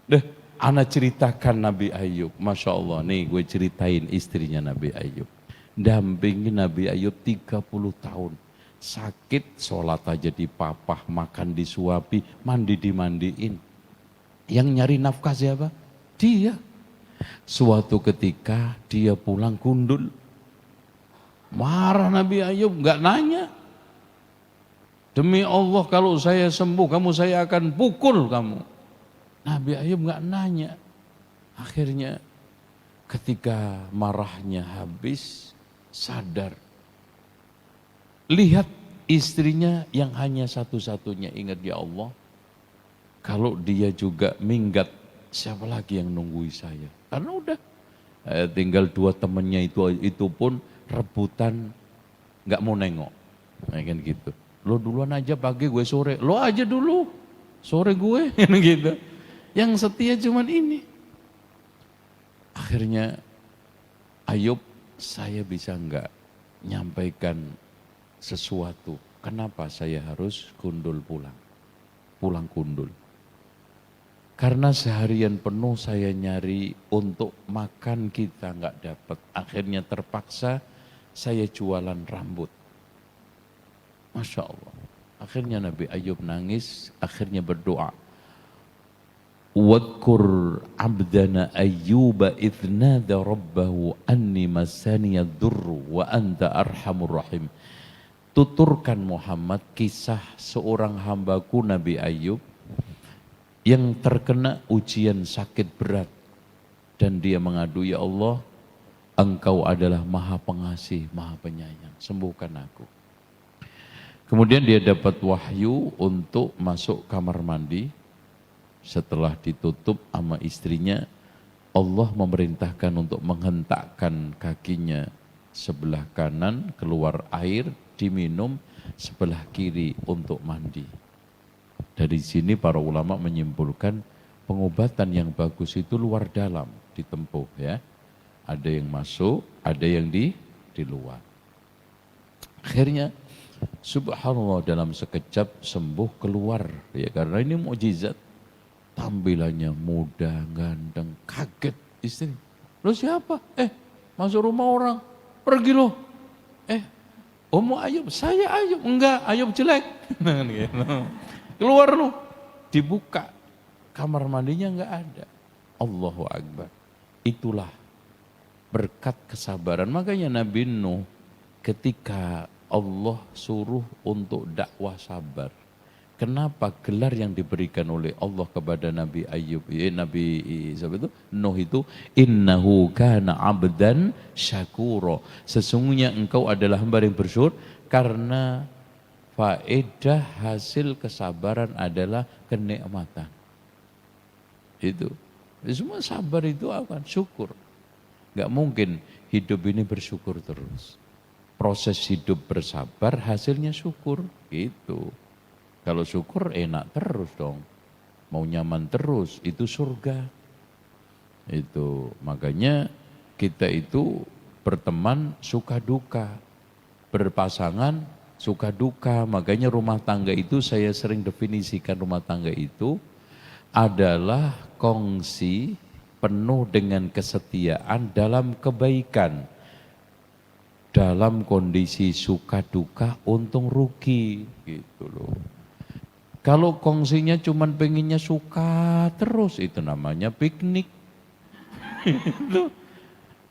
Deh, ana ceritakan Nabi Ayub, Masya Allah, nih gue ceritain istrinya Nabi Ayub. Dampingi Nabi Ayub 30 tahun. Sakit, sholat aja dipapah, makan disuapi, mandi dimandiin. Yang nyari nafkah siapa? Dia. Suatu ketika dia pulang gundul. Marah Nabi Ayub, nggak nanya. Demi Allah kalau saya sembuh, saya akan pukul kamu. Nabi Ayub nggak nanya. Akhirnya ketika marahnya habis, sadar. Lihat istrinya yang hanya satu-satunya ingat ya Allah. Kalau dia juga minggat, siapa lagi yang nunggui saya? Karena udah tinggal 2 temennya itu pun rebutan nggak mau nengok, kan gitu. Lo duluan aja pagi, gue sore. Lo aja dulu, sore gue, gitu. Yang setia cuman ini. Akhirnya Ayub, saya bisa nggak nyampaikan sesuatu. Kenapa saya harus gundul pulang gundul? Karena seharian penuh saya nyari untuk makan kita nggak dapat. Akhirnya terpaksa saya jualan rambut. Masya Allah. Akhirnya Nabi Ayub nangis, akhirnya berdoa. Wadkur abdana ayyuba idnada rabbahu anni masaniyad durru wa anta arhamur rahim. Tuturkan Muhammad kisah seorang hambaku Nabi Ayub yang terkena ujian sakit berat. Dan dia mengadu, ya Allah, Engkau adalah maha pengasih, maha penyayang, sembuhkan aku. Kemudian dia dapat wahyu untuk masuk kamar mandi. Setelah ditutup sama istrinya, Allah memerintahkan untuk menghentakkan kakinya sebelah kanan, keluar air, diminum, sebelah kiri untuk mandi. Dari sini para ulama menyimpulkan pengobatan yang bagus itu luar dalam ditempuh ya. Ada yang masuk, ada yang di luar. Akhirnya subhanallah dalam sekejap sembuh keluar ya, karena ini mukjizat. Tampilannya muda, ganteng, kaget istri. Lo siapa? Masuk rumah orang, pergi lo. Om Ayub, saya Ayub. Enggak, Ayub jelek. Keluar lu, dibuka, kamar mandinya enggak ada. Allahu Akbar. Itulah berkat kesabaran. Makanya Nabi Nuh ketika Allah suruh untuk dakwah sabar. Kenapa gelar yang diberikan oleh Allah kepada Nabi Ayub, Nabi Nuh itu, innahu kana abdan syakura. Sesungguhnya engkau adalah hamba yang bersyukur, karena faedah hasil kesabaran adalah kenikmatan. Itu. Semua sabar itu akan syukur. Gak mungkin hidup ini bersyukur terus. Proses hidup bersabar hasilnya syukur. Gitu. Kalau syukur enak terus dong. Mau nyaman terus, itu surga. Itu. Makanya kita itu berteman suka duka. Berpasangan suka duka. Makanya rumah tangga itu saya sering definisikan rumah tangga itu adalah kongsi penuh dengan kesetiaan dalam kebaikan. Dalam kondisi suka duka, untung rugi gitu loh. Kalau kongsinya cuman pengennya suka terus, itu namanya piknik.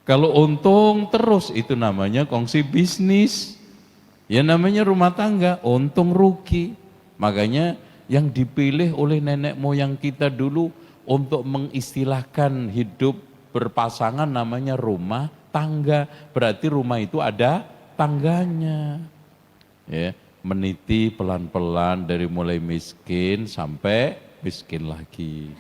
Kalau untung terus, itu namanya kongsi bisnis. Ya namanya rumah tangga, untung rugi. Makanya yang dipilih oleh nenek moyang kita dulu untuk mengistilahkan hidup berpasangan namanya rumah tangga. Berarti rumah itu ada tangganya. Ya, meniti pelan-pelan dari mulai miskin sampai miskin lagi.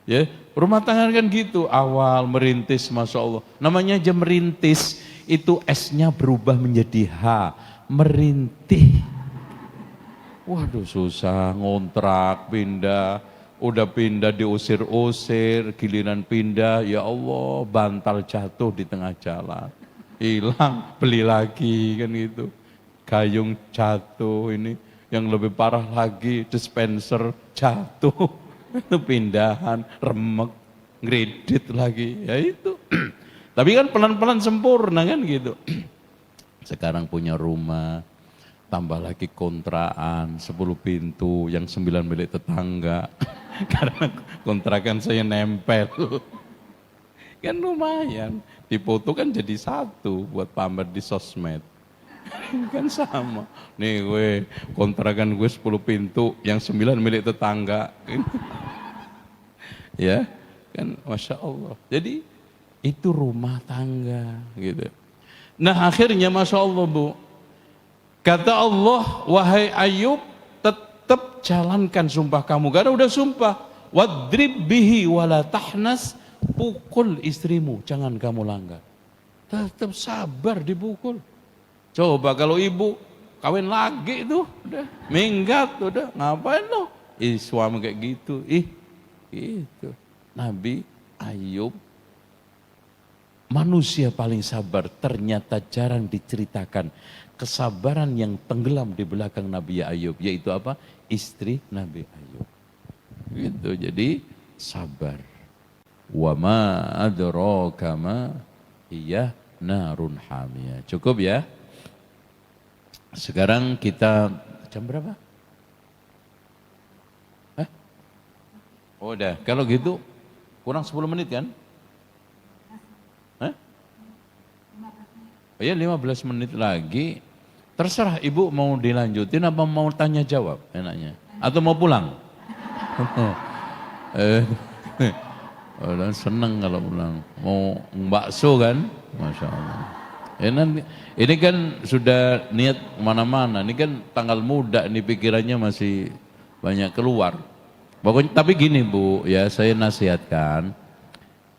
Ya, rumah tangga kan gitu, awal merintis, Masya Allah. Namanya aja merintis, itu S-nya berubah menjadi H, merintih. Waduh susah, ngontrak, pindah, udah pindah diusir-usir, giliran pindah, ya Allah, bantal jatuh di tengah jalan. Hilang, beli lagi kan gitu. Gayung jatuh ini, yang lebih parah lagi dispenser jatuh. Itu pindahan, remek, ngredit lagi, ya itu. Tapi kan pelan-pelan sempurna kan gitu. Sekarang punya rumah, tambah lagi kontrakan 10 pintu yang 9 milik tetangga. Karena kontrakan saya nempel. Kan lumayan, dipoto kan jadi satu buat pamer di sosmed. Kan sama. Nih gue, kontrakan gue 10 pintu, yang 9 milik tetangga. Ya, kan Masya Allah. Jadi itu rumah tangga gitu. Nah akhirnya Masya Allah Bu, kata Allah, wahai Ayub, tetap jalankan sumpah kamu. Karena udah sumpah, wadrib bihi wala tahnas, pukul istrimu, jangan kamu langgar. Tetap sabar dipukul. Coba kalau ibu kawin lagi tuh, udah minggat, udah ngapain lo? Suami kayak gitu, gitu. Nabi Ayub, manusia paling sabar, ternyata jarang diceritakan kesabaran yang tenggelam di belakang Nabi Ayub, yaitu apa? Istri Nabi Ayub. Gitu, jadi sabar. Wa ma adraka ma hiya narun hamiyah. Cukup ya? Sekarang kita jam berapa? Oh udah, kalau gitu kurang 10 menit kan? Oh ya 15 menit lagi. Terserah ibu mau dilanjutin apa mau tanya jawab enaknya. Atau mau pulang? Seneng kalau pulang. Mau bakso kan? Masya Allah. Ini kan sudah niat mana-mana. Ini kan tanggal muda, ini pikirannya masih banyak keluar. Pokoknya, tapi gini Bu, ya saya nasihatkan.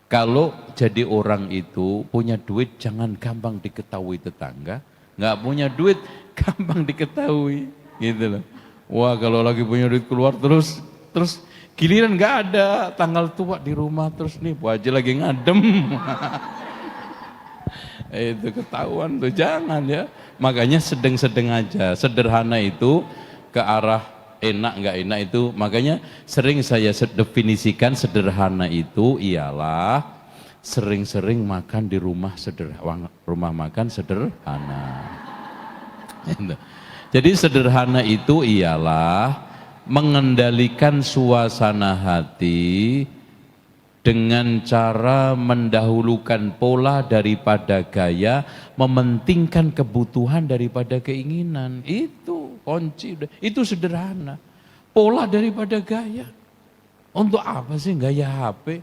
Kalau jadi orang itu punya duit jangan gampang diketahui tetangga. Nggak punya duit gampang diketahui. Gitu loh. Wah kalau lagi punya duit keluar terus giliran nggak ada tanggal tua di rumah terus nih Bu Haji lagi ngadem. Itu ketahuan tuh, jangan ya. Makanya sedang-sedang aja, sederhana itu ke arah enak nggak enak itu. Makanya sering saya definisikan sederhana itu ialah sering-sering makan di rumah rumah makan sederhana. Jadi sederhana itu ialah mengendalikan suasana hati dengan cara mendahulukan pola daripada gaya, mementingkan kebutuhan daripada keinginan. Itu kunci, itu sederhana. Pola daripada gaya. Untuk apa sih gaya HP?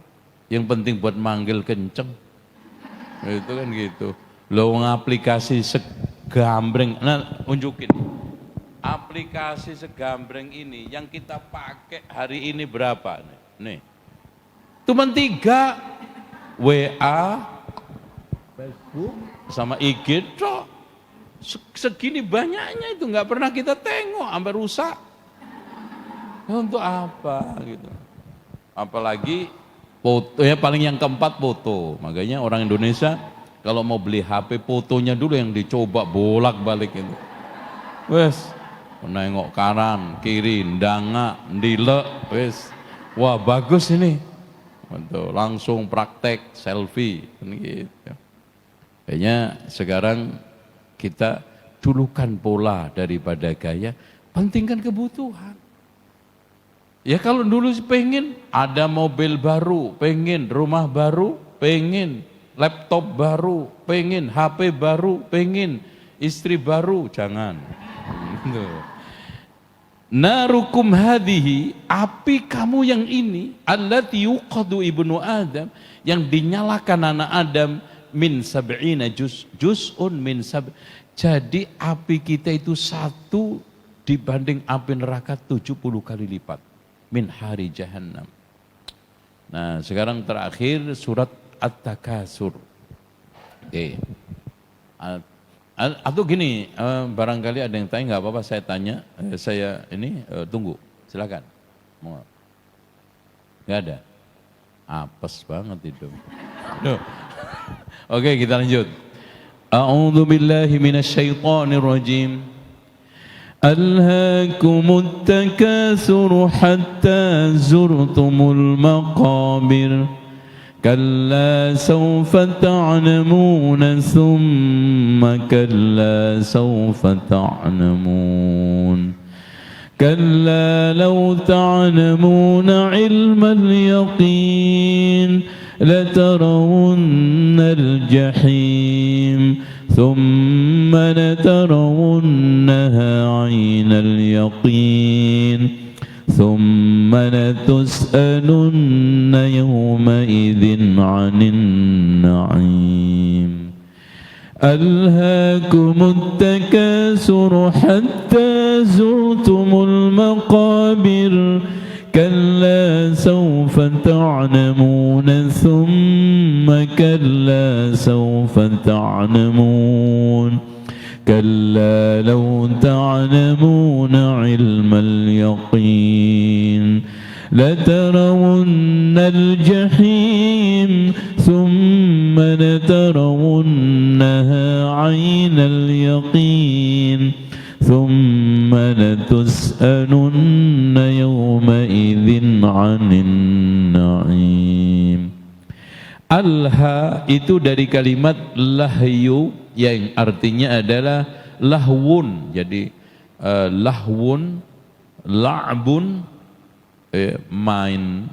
Yang penting buat manggil kenceng. Itu kan gitu. Lo ngaplikasi segambreng, nah unjukin. Aplikasi segambreng ini yang kita pakai hari ini berapa? Nih. Cuman 3, WA, Facebook, sama IG, segini banyaknya itu nggak pernah kita tengok, sampai rusak. Untuk apa gitu? Apalagi foto, ya paling yang keempat foto. Makanya orang Indonesia kalau mau beli HP fotonya dulu yang dicoba bolak-balik itu. Wes, nengok kanan, kiri, ndanga, ndilek, wes, wah bagus ini. Untuk langsung praktek selfie gitu. Kayaknya sekarang kita dulukan pola daripada gaya, pentingkan kebutuhan. Ya kalau dulu pengen ada mobil baru, pengen rumah baru, pengen laptop baru, pengen HP baru, pengen istri baru, jangan. Narukum hadhihi, api kamu yang ini, allati yuqadu ibnu Adam, yang dinyalakan anak Adam, min sab'ina juz'un min sab'. Jadi api kita itu 1 dibanding api neraka 70 kali lipat. Min hari jahannam. Nah sekarang terakhir surat At-Takasur. Oke. Atau gini, barangkali ada yang tanya, nggak apa-apa saya tanya, saya ini tunggu, silakan. Nggak ada. Apes banget itu. Duh. Oke, kita lanjut. A'udzu billahi minasyaitonir rajim. Alhaakumut takatsur hatta zurtumul maqabir. Kalla sawfa ta'lamun thumma kalla sawfa ta'lamun. كلا لو تعلمون علم اليقين لترون الجحيم ثم لترونها عين اليقين ثم لتسألن يومئذ عن النعيم ألهاكم التكاثر حتى زرتم المقابر كلا سوف تعلمون ثم كلا سوف تعلمون كلا لو تعلمون علم اليقين لترون الجحيم ثم لترونها عين اليقين ثم لتسألن يومئذ عن النعيم. Alha itu dari kalimat lahyu yang artinya adalah lahwun. Jadi lahwun, la'bun, main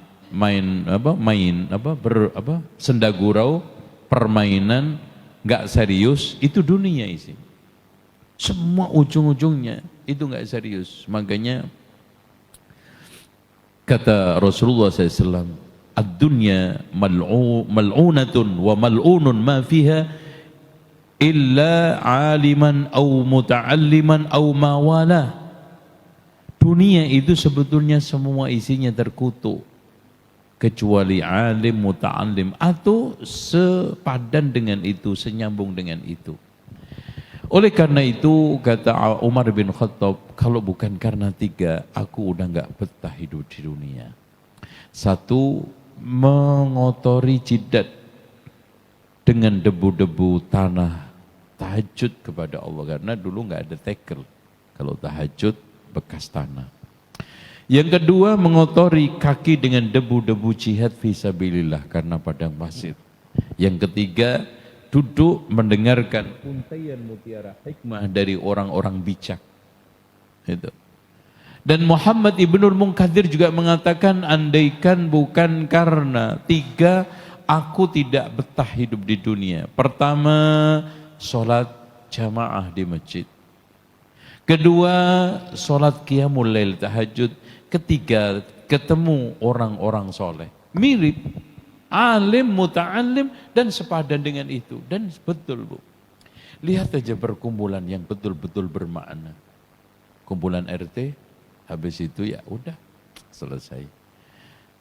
senda gurau, permainan nggak serius, itu dunia isi. Semua ujung-ujungnya itu nggak serius. Makanya kata Rasulullah SAW, ad-dunya mal'unatun wa mal'unun ma fiha illa aliman au muta'alliman au mawala. Dunia itu sebetulnya semua isinya terkutuk kecuali alim, muta'allim atau sepadan dengan itu, senyambung dengan itu. Oleh karena itu kata Umar bin Khattab, kalau bukan karena tiga, aku udah nggak betah hidup di dunia. Satu, mengotori jidat dengan debu-debu tanah, tahajud kepada Allah, karena dulu nggak ada tekel. Kalau tahajud bekas tanah. Yang kedua, mengotori kaki dengan debu-debu jihad fisabilillah karena padang pasir. Yang ketiga, duduk mendengarkan untaian mutiara hikmah dari orang-orang bijak. Itu. Dan Muhammad Ibnul Munkadir juga mengatakan, andaikan bukan karena tiga, aku tidak betah hidup di dunia. Pertama, sholat jamaah di masjid. Kedua, sholat qiyamul lail, tahajud. Ketiga, ketemu orang-orang soleh. Mirip, alim, muta'alim, dan sepadan dengan itu. Dan betul, Bu. Lihat aja perkumpulan yang betul-betul bermakna. Kumpulan RT, habis itu ya udah, selesai.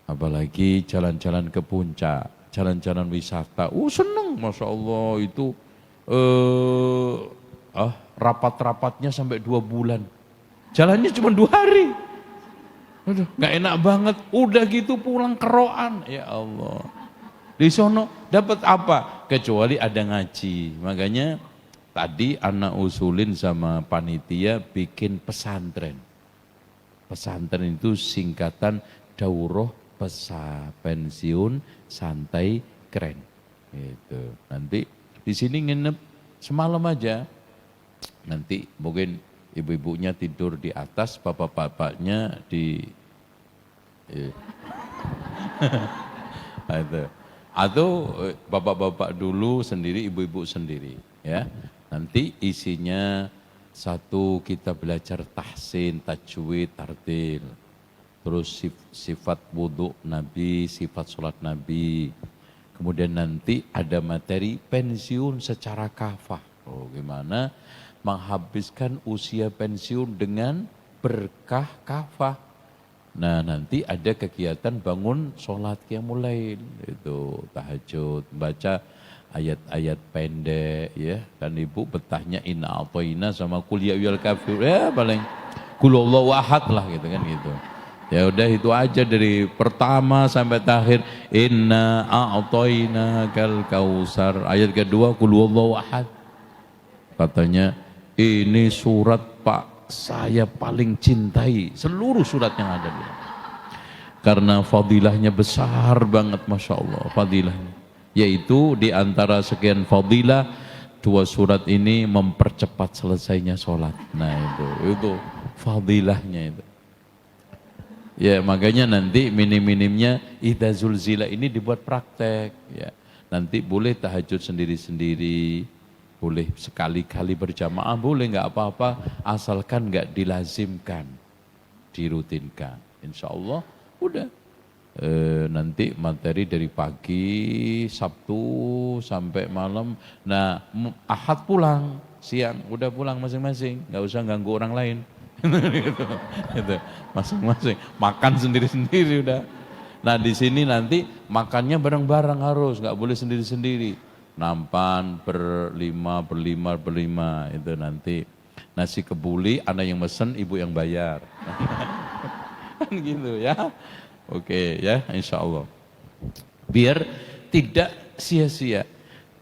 Apalagi jalan-jalan ke puncak, jalan-jalan wisata. Seneng, Masya Allah, itu rapat-rapatnya sampai 2 bulan. Jalannya cuma 2 hari. Aduh, gak enak banget. Udah gitu pulang keroan. Ya Allah. Di sono dapat apa? Kecuali ada ngaji. Makanya tadi anak usulin sama panitia bikin pesantren. Pesantren itu singkatan Daurah Pensiun Santai Keren. Gitu. Nanti di sini nginep semalam aja. Nanti mungkin ibu-ibunya tidur di atas, bapak-bapaknya di atau bapak-bapak dulu sendiri, ibu-ibu sendiri, ya. Nanti isinya satu, kita belajar tahsin, tajwid, tartil, terus sifat wudhu Nabi, sifat sholat Nabi. Kemudian nanti ada materi pensiun secara kafah. Oh, gimana menghabiskan usia pensiun dengan berkah kafah. Nah, nanti ada kegiatan bangun sholat qiyamul lail, itu tahajud, baca ayat-ayat pendek, ya. Dan ibu betahnya inna a'toina sama qul ya ayyuhal kafirun, ya paling qul huwallahu ahad lah gitu kan gitu. Ya udah itu aja dari pertama sampai terakhir. Inna a'tainakal kausar. Ayat kedua qul huwallahu ahad. Katanya ini surat Pak saya paling cintai seluruh surat yang ada di. Karena fadilahnya besar banget, Masya Allah fadilahnya. Yaitu di antara sekian fadilah, dua surat ini mempercepat selesainya sholat. Nah itu fadilahnya itu. Ya makanya nanti minim-minimnya idza zulzila ini dibuat praktek. Ya nanti boleh tahajud sendiri-sendiri, boleh sekali-kali berjamaah, boleh nggak apa-apa, asalkan nggak dilazimkan, dirutinkan. Insya Allah udah. Nanti materi dari pagi Sabtu sampai malam. Nah Ahad pulang siang, udah pulang masing-masing, nggak usah ganggu orang lain. gitu, masing-masing makan sendiri-sendiri udah. Nah di sini nanti makannya bareng-bareng harus, nggak boleh sendiri-sendiri. Nampan berlima itu nanti nasi kebuli, anak yang mesen, ibu yang bayar. Kan gitu ya. Oke ya, insya Allah. Biar tidak sia-sia.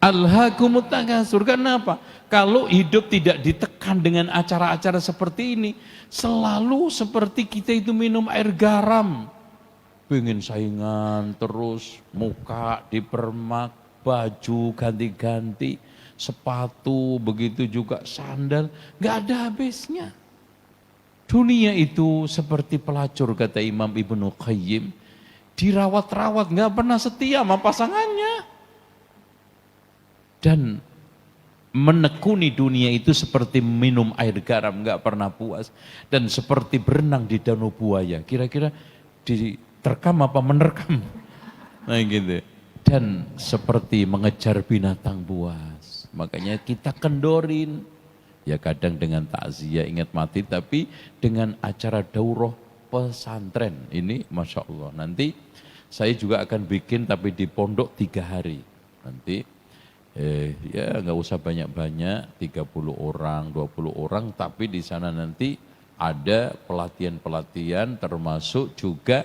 Alhaakumut takatsur. Kenapa? Kalau hidup tidak ditekan dengan acara-acara seperti ini, selalu seperti kita itu minum air garam. Pengen saingan terus, muka dipermak, baju ganti-ganti, sepatu, begitu juga sandal, nggak ada habisnya. Dunia itu seperti pelacur, kata Imam Ibnu Qayyim, dirawat-rawat, nggak pernah setia sama pasangannya. Dan menekuni dunia itu seperti minum air garam, nggak pernah puas. Dan seperti berenang di danau buaya, kira-kira diterkam apa menerkam? Nah gitu. Dan seperti mengejar binatang buas. Makanya kita kendorin. Ya kadang dengan takziah ingat mati, tapi dengan acara daurah pesantren. Ini Masya Allah. Nanti saya juga akan bikin tapi di pondok 3 hari. Nanti ya nggak usah banyak-banyak, 30 orang, 20 orang, tapi di sana nanti ada pelatihan-pelatihan termasuk juga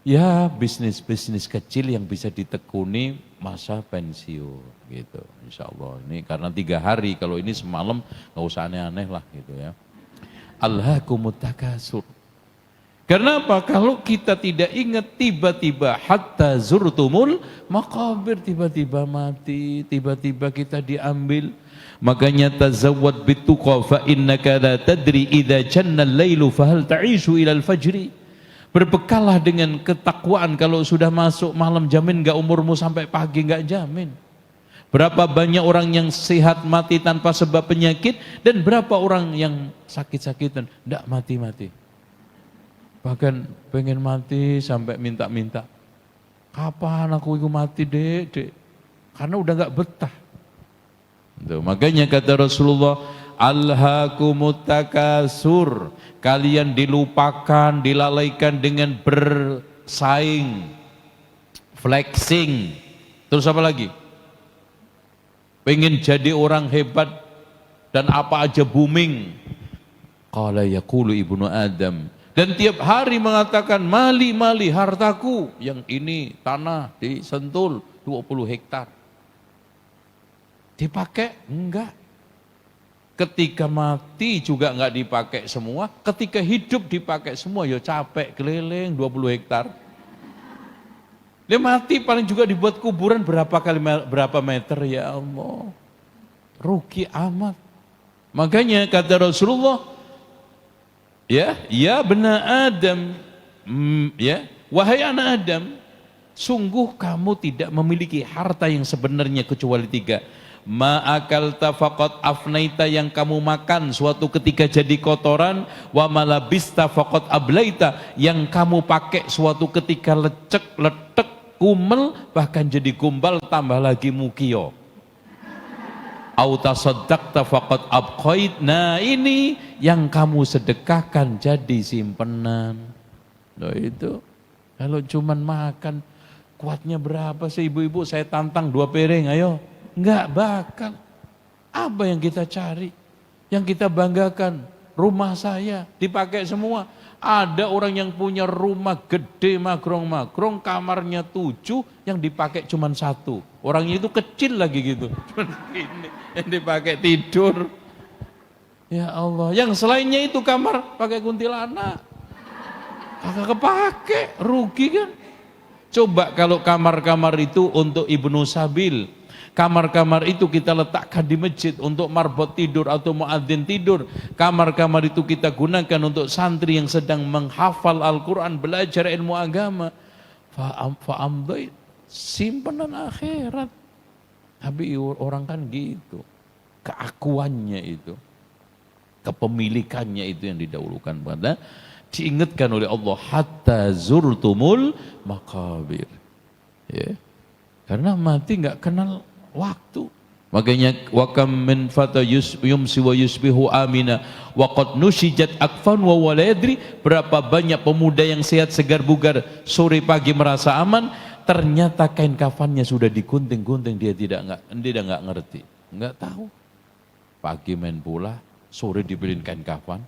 ya bisnis-bisnis kecil yang bisa ditekuni masa pensiun gitu. Insya Allah ini karena 3 hari, kalau ini semalam nggak usah aneh-aneh lah gitu ya. Alhaakumut takatsur. Karena apa? Kalau kita tidak ingat tiba-tiba hatta zurtumul maqabir, tiba-tiba mati, tiba-tiba kita diambil. Makanya tazawwad bituqa fa innaka la tadri idza janna al-lailu fahal ta'ishu ila al-fajri. Berbekallah dengan ketakwaan, kalau sudah masuk malam jamin enggak umurmu sampai pagi, enggak jamin. Berapa banyak orang yang sehat mati tanpa sebab penyakit, dan berapa orang yang sakit-sakitan enggak mati-mati. Bahkan pengen mati sampai minta-minta, kapan aku itu mati dek, karena udah nggak betah. Tuh, makanya kata Rasulullah, alhaakumut takatsur, kalian dilupakan, dilalaikan dengan bersaing, flexing, terus apa lagi? Pengen jadi orang hebat dan apa aja booming. Qala yaqulu ibnu Adam. Dan tiap hari mengatakan mali hartaku, yang ini tanah di Sentul 20 hektar. Dipakai? Enggak. Ketika mati juga enggak dipakai semua, ketika hidup dipakai semua, ya capek keliling 20 hektar. Dia mati paling juga dibuat kuburan berapa meter, ya Allah. Rugi amat. Makanya kata Rasulullah, ya benar Adam, ya wahai anak Adam, sungguh kamu tidak memiliki harta yang sebenarnya kecuali 3. Ma'akalta faqad afnaita, yang kamu makan suatu ketika jadi kotoran. Wa malabista faqad ablaita, yang kamu pakai suatu ketika lecek, letek, kumel, bahkan jadi gumbal, tambah lagi mukio. Autasaddaqta faqad abqait. Nah ini yang kamu sedekahkan jadi simpenan. Loh itu kalau cuman makan, kuatnya berapa sih ibu-ibu? Saya tantang 2 piring, ayo. Enggak bakal. Apa yang kita cari, yang kita banggakan? rumah saya dipakai semua. Ada orang yang punya rumah gede magrong-magrong, kamarnya 7, yang dipakai cuma 1. Orangnya itu kecil lagi gitu. Cuma ini yang dipakai tidur. Ya Allah, yang selainnya itu kamar pakai kuntilanak. Kagak kepake, rugi kan? Coba kalau kamar-kamar itu untuk Ibnu Sabil, kamar-kamar itu kita letakkan di masjid untuk marbot tidur atau muadzin tidur. Kamar-kamar itu kita gunakan untuk santri yang sedang menghafal Al-Quran, belajar ilmu agama. Fa'amdait, simpanan akhirat. Tapi orang kan gitu, keakuannya itu, kepemilikannya itu yang didahulukan pada, diingatkan oleh Allah, hatta zurtumul makabir. Ya. Karena mati nggak kenal waktu. Makanya wa kam min fata yumsi wa yusbihu amina wa qad nushijat akfan wa wala yadri, berapa banyak pemuda yang sehat segar bugar sore pagi merasa aman, ternyata kain kafannya sudah digunting-gunting, dia tidak ngerti, nggak tahu. Pagi main bola, sore dibeliin kain kafan.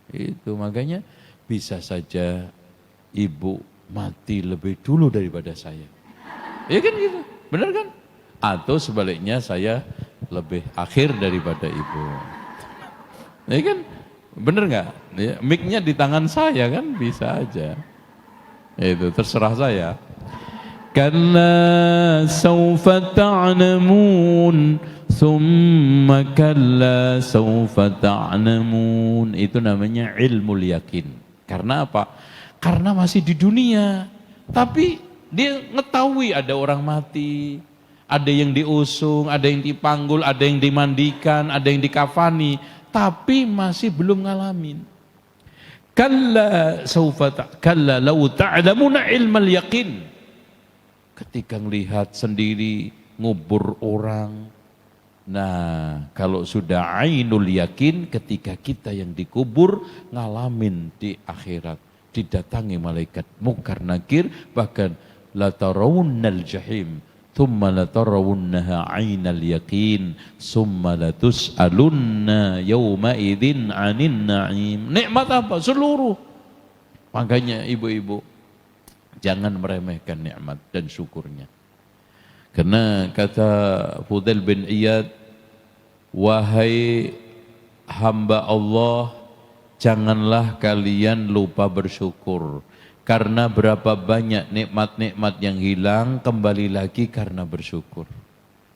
Itu makanya bisa saja ibu mati lebih dulu daripada saya. Ya kan gitu, benar kan? Atau sebaliknya saya lebih akhir daripada ibu. Ya kan? Benar nggak? Ya, mic-nya di tangan saya kan, bisa aja. Itu terserah saya. Kalla sawfa ta'lamun, summa kalla sawfa ta'lamun. Itu namanya ilmu yakin. Karena apa? Karena masih di dunia, tapi dia ngetahui ada orang mati, ada yang diusung, ada yang dipanggul, ada yang dimandikan, ada yang dikafani, tapi masih belum ngalamin. Kalla law ta'lamuna ilmal yaqin. Ketika melihat sendiri ngubur orang, nah kalau sudah ainul yakin, ketika kita yang dikubur ngalamin di akhirat, didatangi malaikat munkar nakir, bahkan la tarawunnal jahim thumma la tarawunnaha ainal yaqin summa la tus'alunna yawma idzin 'anin na'im. Nikmat apa? Seluruh. Makanya ibu-ibu, jangan meremehkan nikmat dan syukurnya. Karena kata Fudail bin Iyad, wahai hamba Allah, janganlah kalian lupa bersyukur. Karena berapa banyak nikmat-nikmat yang hilang, kembali lagi karena bersyukur.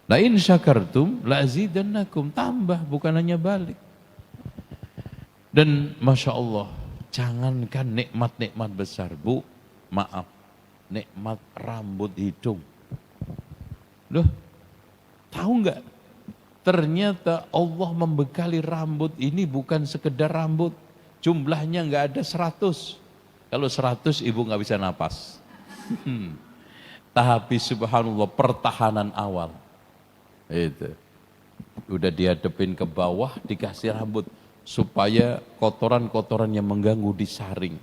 La in syakartum la azidannakum, tambah bukan hanya balik. Dan Masya Allah, jangankan nikmat-nikmat besar, Bu, maaf, nikmat rambut hidung. Loh, tahu nggak? Ternyata Allah membekali rambut ini bukan sekedar rambut, jumlahnya nggak ada 100. Kalau 100 ibu nggak bisa napas. Tapi subhanallah, pertahanan awal. Itu. Udah dihadapin ke bawah, dikasih rambut supaya kotoran-kotoran yang mengganggu disaring.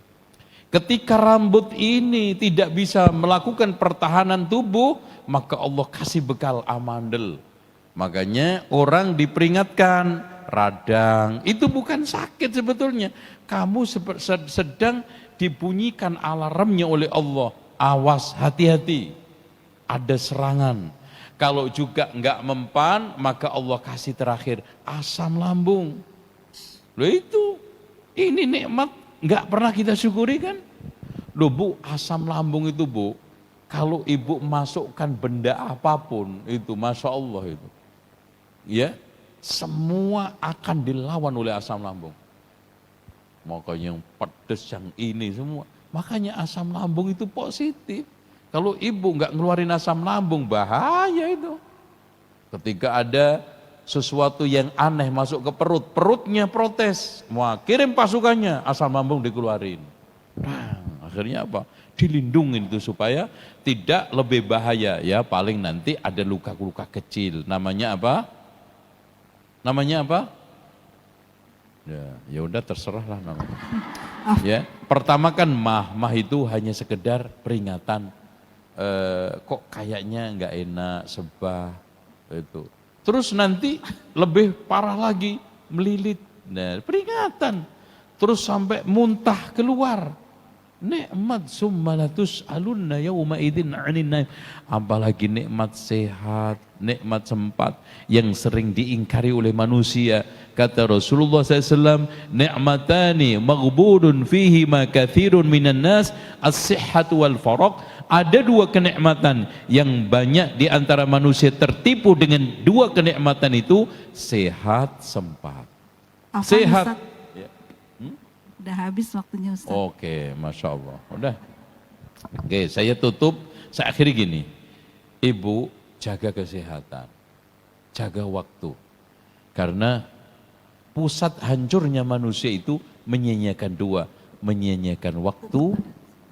Ketika rambut ini tidak bisa melakukan pertahanan tubuh, maka Allah kasih bekal amandel. Makanya orang diperingatkan, radang, itu bukan sakit sebetulnya. Kamu sedang dibunyikan alarmnya oleh Allah. Awas, hati-hati, ada serangan. Kalau juga enggak mempan, maka Allah kasih terakhir asam lambung. Loh itu, ini nikmat enggak pernah kita syukuri kan? Loh Bu, asam lambung itu Bu, kalau ibu masukkan benda apapun itu, Masya Allah itu, ya, semua akan dilawan oleh asam lambung. Makanya yang pedes, yang ini semua. Makanya asam lambung itu positif. Kalau ibu nggak ngeluarin asam lambung, bahaya itu. Ketika ada sesuatu yang aneh masuk ke perut, perutnya protes, mau kirim pasukannya, asam lambung dikeluarin. Nah, akhirnya apa? Dilindungin itu supaya tidak lebih bahaya. Ya paling nanti ada luka-luka kecil. Namanya apa? Namanya apa? Ya udah terserahlah namanya. Ya, pertama kan mah itu hanya sekedar peringatan. Kok kayaknya nggak enak, sebah itu. Terus nanti lebih parah lagi, melilit Nah, peringatan. Terus sampai muntah keluar. Nikmat summa latus'alunna yauma idzin 'anil naim. Apalagi nikmat sehat, nikmat sempat yang sering diingkari oleh manusia. Kata Rasulullah SAW, ni'matani maghbudun fihi ma kathirun minan nas, as-sihhatu wal faraq. Ada dua kenikmatan yang banyak di antara manusia tertipu dengan dua kenikmatan itu, sehat, sempat. Afwan, Sehat. Ustaz. Udah habis waktunya Ustaz. Oke, Masya Allah. Udah. Oke, saya tutup. Saya akhiri gini. Ibu, jaga kesehatan. Jaga waktu. Karena pusat hancurnya manusia itu menyia-nyiakan dua. Menyia-nyiakan waktu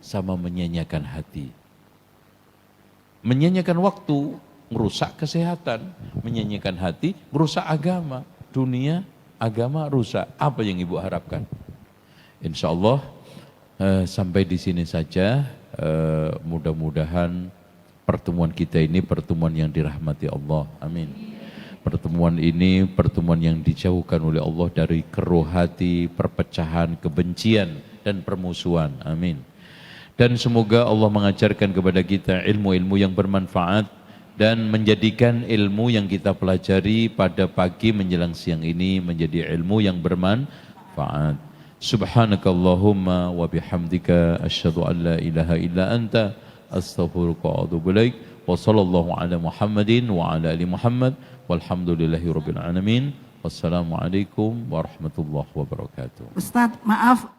sama menyia-nyiakan hati. Menyia-nyiakan waktu, merusak kesehatan. Menyia-nyiakan hati, merusak agama. Dunia, agama rusak. Apa yang ibu harapkan? Insya Allah sampai di sini saja. Mudah-mudahan pertemuan kita ini pertemuan yang dirahmati Allah. Amin. Pertemuan ini pertemuan yang dijauhkan oleh Allah dari keruh hati, perpecahan, kebencian, dan permusuhan. Amin. Dan semoga Allah mengajarkan kepada kita ilmu-ilmu yang bermanfaat dan menjadikan ilmu yang kita pelajari pada pagi menjelang siang ini menjadi ilmu yang bermanfaat. Subhanakallahumma wa bihamdika asyhadu an la ilaha illa anta astaghfiruka wa atubu ilaik. Wa sallallahu ala Muhammadin wa ala ali Muhammad walhamdulillahi rabbil alamin. Wassalamualaikum warahmatullahi wabarakatuh. Ustaz, maaf.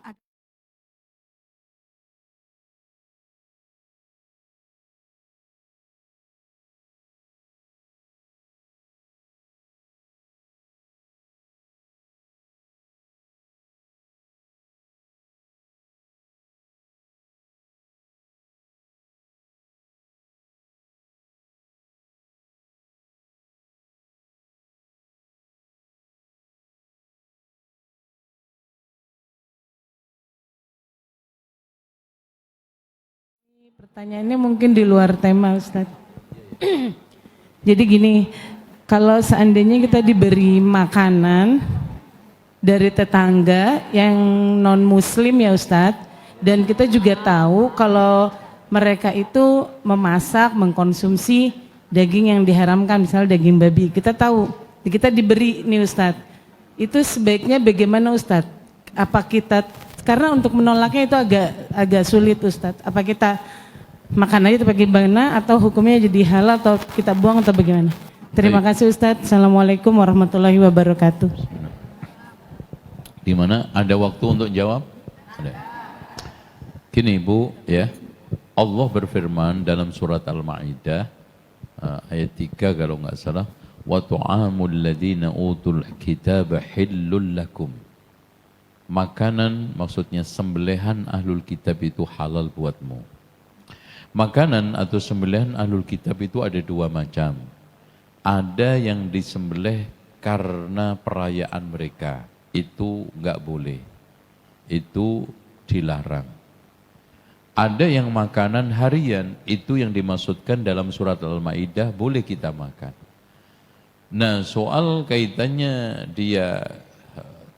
Pertanyaannya mungkin di luar tema, Ustadz. Jadi gini, kalau seandainya kita diberi makanan dari tetangga yang non muslim ya Ustadz, dan kita juga tahu kalau mereka itu memasak, mengkonsumsi daging yang diharamkan, misalnya daging babi, kita tahu, kita diberi nih Ustadz, itu sebaiknya bagaimana Ustadz? Apa kita, karena untuk menolaknya itu agak sulit Ustadz, apa kita makan aja pakai bagaimana atau hukumnya jadi halal atau kita buang atau bagaimana? Terima kasih Ustadz. Assalamualaikum warahmatullahi wabarakatuh. Di mana ada waktu untuk jawab? Ada. Gini Ibu ya, Allah berfirman dalam surat Al-Maidah ayat 3 kalau nggak salah, wa tu'amul ladzina utul kitaba hillul lakum. Makanan maksudnya sembelihan ahlul kitab itu halal buatmu. Makanan atau sembelihan ahlul kitab itu ada dua macam. Ada yang disembelih karena perayaan mereka, itu enggak boleh. Itu dilarang. Ada yang makanan harian, itu yang dimaksudkan dalam surat Al-Maidah, boleh kita makan. Nah, soal kaitannya dia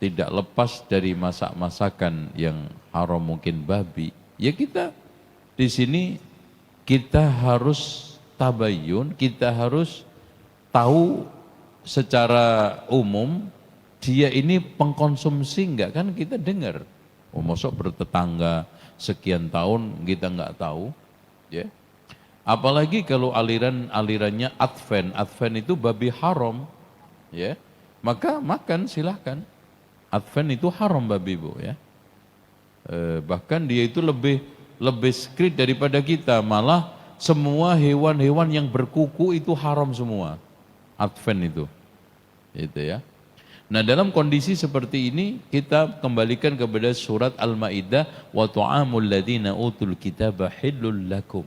tidak lepas dari masak-masakan yang haram mungkin babi, ya kita di sini kita harus tabayun, kita harus tahu secara umum dia ini pengkonsumsi enggak, kan kita dengar. Oh, masuk bertetangga sekian tahun kita enggak tahu, ya. Apalagi kalau alirannya Advent itu babi haram, ya. Maka makan silahkan. Advent itu haram babi Bu ya. Bahkan dia itu lebih strict daripada kita, malah semua hewan-hewan yang berkuku itu haram semua. Advent itu. Itu ya. Nah, dalam kondisi seperti ini kita kembalikan kepada surat Al-Maidah, wa tu'amul ladzina utul kitaba hillul lakum.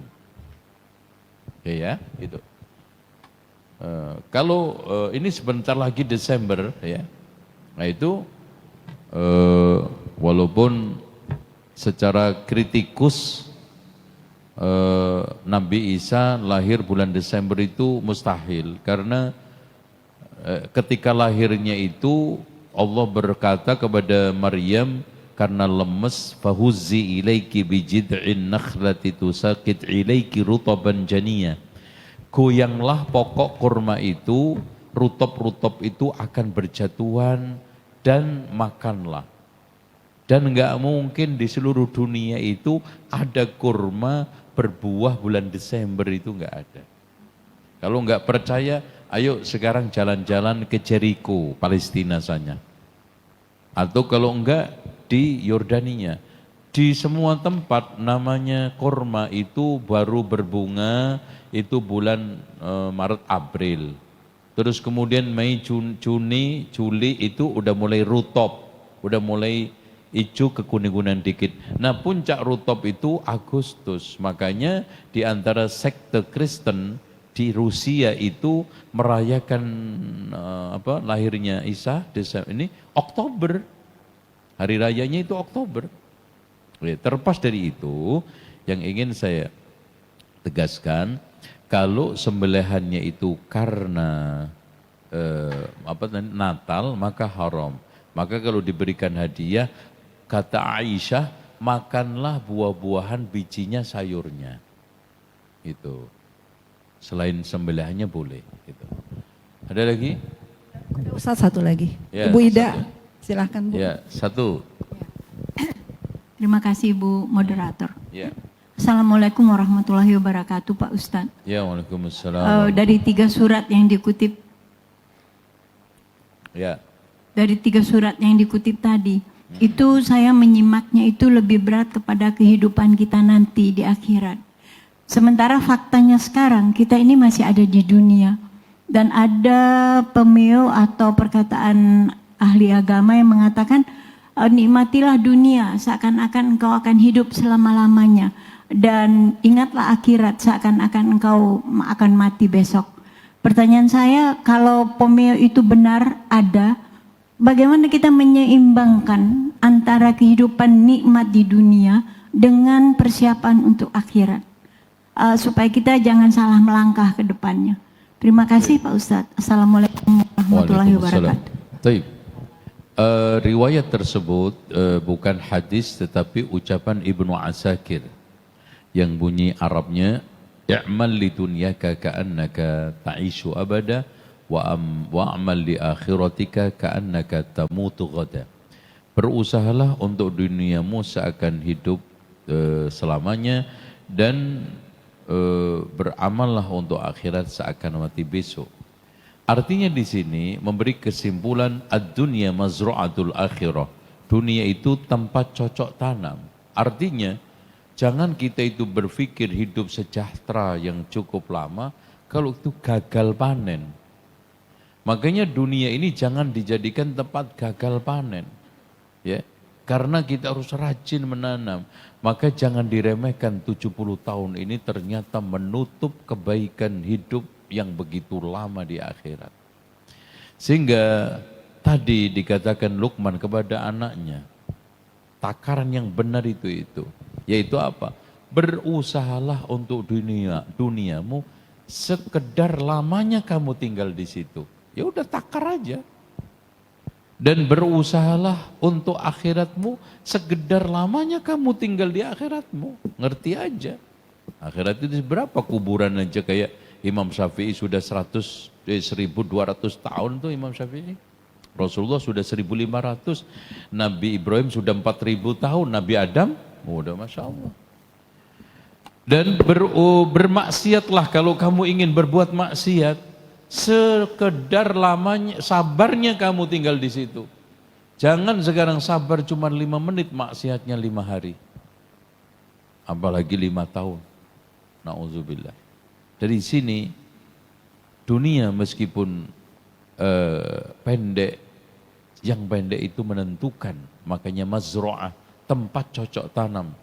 Oke ya, gitu. Kalau ini sebentar lagi Desember ya. Nah, itu walaupun secara kritikus Nabi Isa lahir bulan Desember itu mustahil, karena ketika lahirnya itu Allah berkata kepada Maryam, karena lemes, fahuzzi ilaiki bijid'in nakhlati tusaqit ilaiki rutaban janiyah. Goyanglah pokok kurma itu, rutop-rutop itu akan berjatuhan dan makanlah. Dan enggak mungkin di seluruh dunia itu ada kurma berbuah bulan Desember, itu enggak ada. Kalau enggak percaya, ayo sekarang jalan-jalan ke Jericho, Palestina saja. Atau kalau enggak di Yordania. Di semua tempat namanya kurma itu baru berbunga itu bulan Maret April. Terus kemudian Mei, Juni, Juli itu udah mulai rutop, udah mulai hijau kekuning-kuningan dikit. Nah, puncak rutop itu Agustus. Makanya di antara sekte Kristen di Rusia itu merayakan lahirnya Isa Desember ini Oktober. Hari rayanya itu Oktober. Terlepas dari itu, yang ingin saya tegaskan, kalau sembelihannya itu karena Natal, maka haram. Maka kalau diberikan hadiah, kata Aisyah, makanlah buah-buahan, bijinya, sayurnya. Itu. Selain sembelihannya boleh. Gitu. Ada lagi? Ada Ustaz satu lagi. Ya, Ibu Ida, satu. silahkan Bu. Ya, satu. Terima kasih Bu Moderator. Ya. Assalamualaikum warahmatullahi wabarakatuh Pak Ustadz. Ya, waalaikumsalam. Dari 3 surat yang dikutip. Ya. Dari 3 surat yang dikutip tadi. Itu saya menyimaknya itu lebih berat kepada kehidupan kita nanti di akhirat. Sementara faktanya sekarang kita ini masih ada di dunia. Dan ada pemeo atau perkataan ahli agama yang mengatakan, nikmatilah dunia seakan-akan engkau akan hidup selama-lamanya. Dan ingatlah akhirat seakan-akan engkau akan mati besok. Pertanyaan saya, kalau pemeo itu benar ada, bagaimana kita menyeimbangkan antara kehidupan nikmat di dunia dengan persiapan untuk akhirat? Supaya kita jangan salah melangkah ke depannya. Terima kasih Pak Ustadz. Assalamualaikum warahmatullahi wabarakatuh. Baik. Riwayat tersebut bukan hadis tetapi ucapan Ibnu Asakir yang bunyi Arabnya, i'mal li dunyaka ka'annaka ta'ishu abada wa amal li akhiratika ka'annaka tamutu ghada. Berusahalah untuk duniamu seakan hidup selamanya, dan beramallah untuk akhirat seakan mati besok. Artinya di sini memberi kesimpulan ad-dunya mazru'atul akhirah. Dunia itu tempat cocok tanam. Artinya jangan kita itu berpikir hidup sejahtera yang cukup lama kalau itu gagal panen. Makanya dunia ini jangan dijadikan tempat gagal panen. Ya. Karena kita harus rajin menanam. Maka jangan diremehkan 70 tahun ini ternyata menutup kebaikan hidup yang begitu lama di akhirat. Sehingga tadi dikatakan Luqman kepada anaknya, takaran yang benar itu. Yaitu apa? Berusahalah untuk duniamu sekedar lamanya kamu tinggal di situ. Ya udah takar aja. Dan berusahalah untuk akhiratmu sekedar lamanya kamu tinggal di akhiratmu. Ngerti aja. Akhirat itu berapa kuburan aja, kayak Imam Syafi'i sudah 1200 tahun tuh Imam Syafi'i. Rasulullah sudah 1500. Nabi Ibrahim sudah 4000 tahun. Nabi Adam, udah Masya Allah. Dan bermaksiatlah kalau kamu ingin berbuat maksiat. Sekedar lamanya, sabarnya kamu tinggal di situ. Jangan sekarang sabar cuma 5 menit, maksiatnya 5 hari. Apalagi 5 tahun. Na'udzubillah. Dari sini dunia meskipun pendek, yang pendek itu menentukan. Makanya mazru'ah, tempat cocok tanam.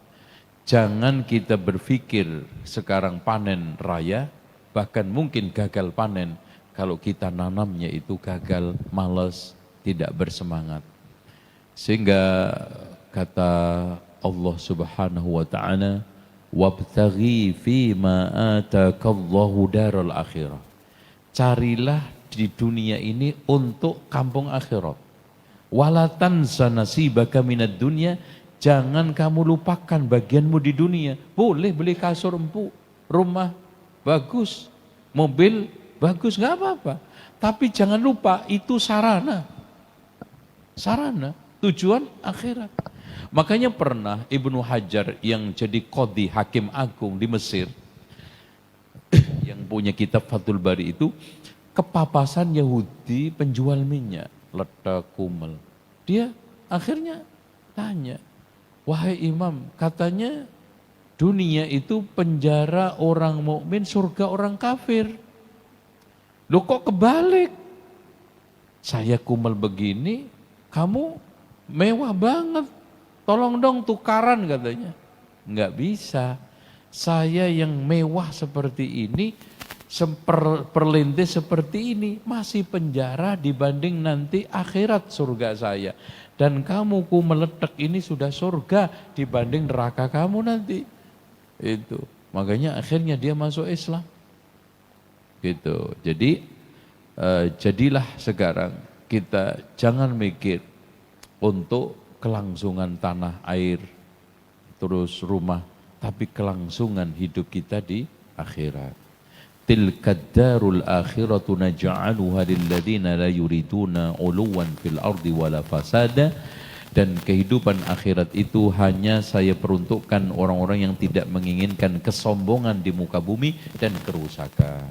Jangan kita berpikir sekarang panen raya, bahkan mungkin gagal panen kalau kita nanamnya itu gagal, malas, tidak bersemangat. Sehingga kata Allah Subhanahu wa taala, wabtaghi fima atakallahu daral akhirah. Carilah di dunia ini untuk kampung akhirat. Wala tansa nasibaka minad dunya, jangan kamu lupakan bagianmu di dunia. Boleh beli kasur empuk, rumah bagus, mobil bagus, nggak apa-apa. Tapi jangan lupa itu sarana, tujuan akhirat. Makanya pernah Ibnu Hajar yang jadi qadhi hakim agung di Mesir, yang punya kitab Fathul Bari itu, kepapasan Yahudi penjual minyak, ledak kumel. Dia akhirnya tanya, wahai imam, katanya dunia itu penjara orang mukmin, surga orang kafir. Loh kok kebalik? Saya kumel begini, kamu mewah banget. Tolong dong tukaran katanya. Enggak bisa. Saya yang mewah seperti ini, perlintis seperti ini, masih penjara dibanding nanti akhirat surga saya. Dan kamu ku meledak ini sudah surga dibanding neraka kamu nanti. Itu. Makanya akhirnya dia masuk Islam. Gitu. Jadi jadilah sekarang kita jangan mikir untuk kelangsungan tanah air terus rumah, tapi kelangsungan hidup kita di akhirat. Tilkad darul akhiratu naj'aluha lil ladzina la yuriduna 'uluwan fil ardi wala fasada. Dan kehidupan akhirat itu hanya saya peruntukkan orang-orang yang tidak menginginkan kesombongan di muka bumi dan kerusakan.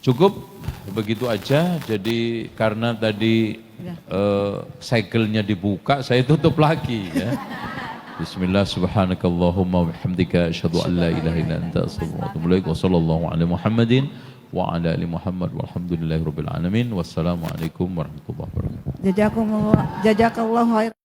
Cukup begitu aja. Jadi karena tadi segel-nya dibuka, saya tutup lagi ya. Bismillah, subhanakallahumma wa bihamdika asyhadu an la ilaha illa anta astaghfiruka wa atubu ilaik. Wa sallallahu ala Muhammadin wa ala ali Muhammad walhamdulillahirabbil alamin. Wassalamualaikum warahmatullahi wabarakatuh. Jazakallahu khairan.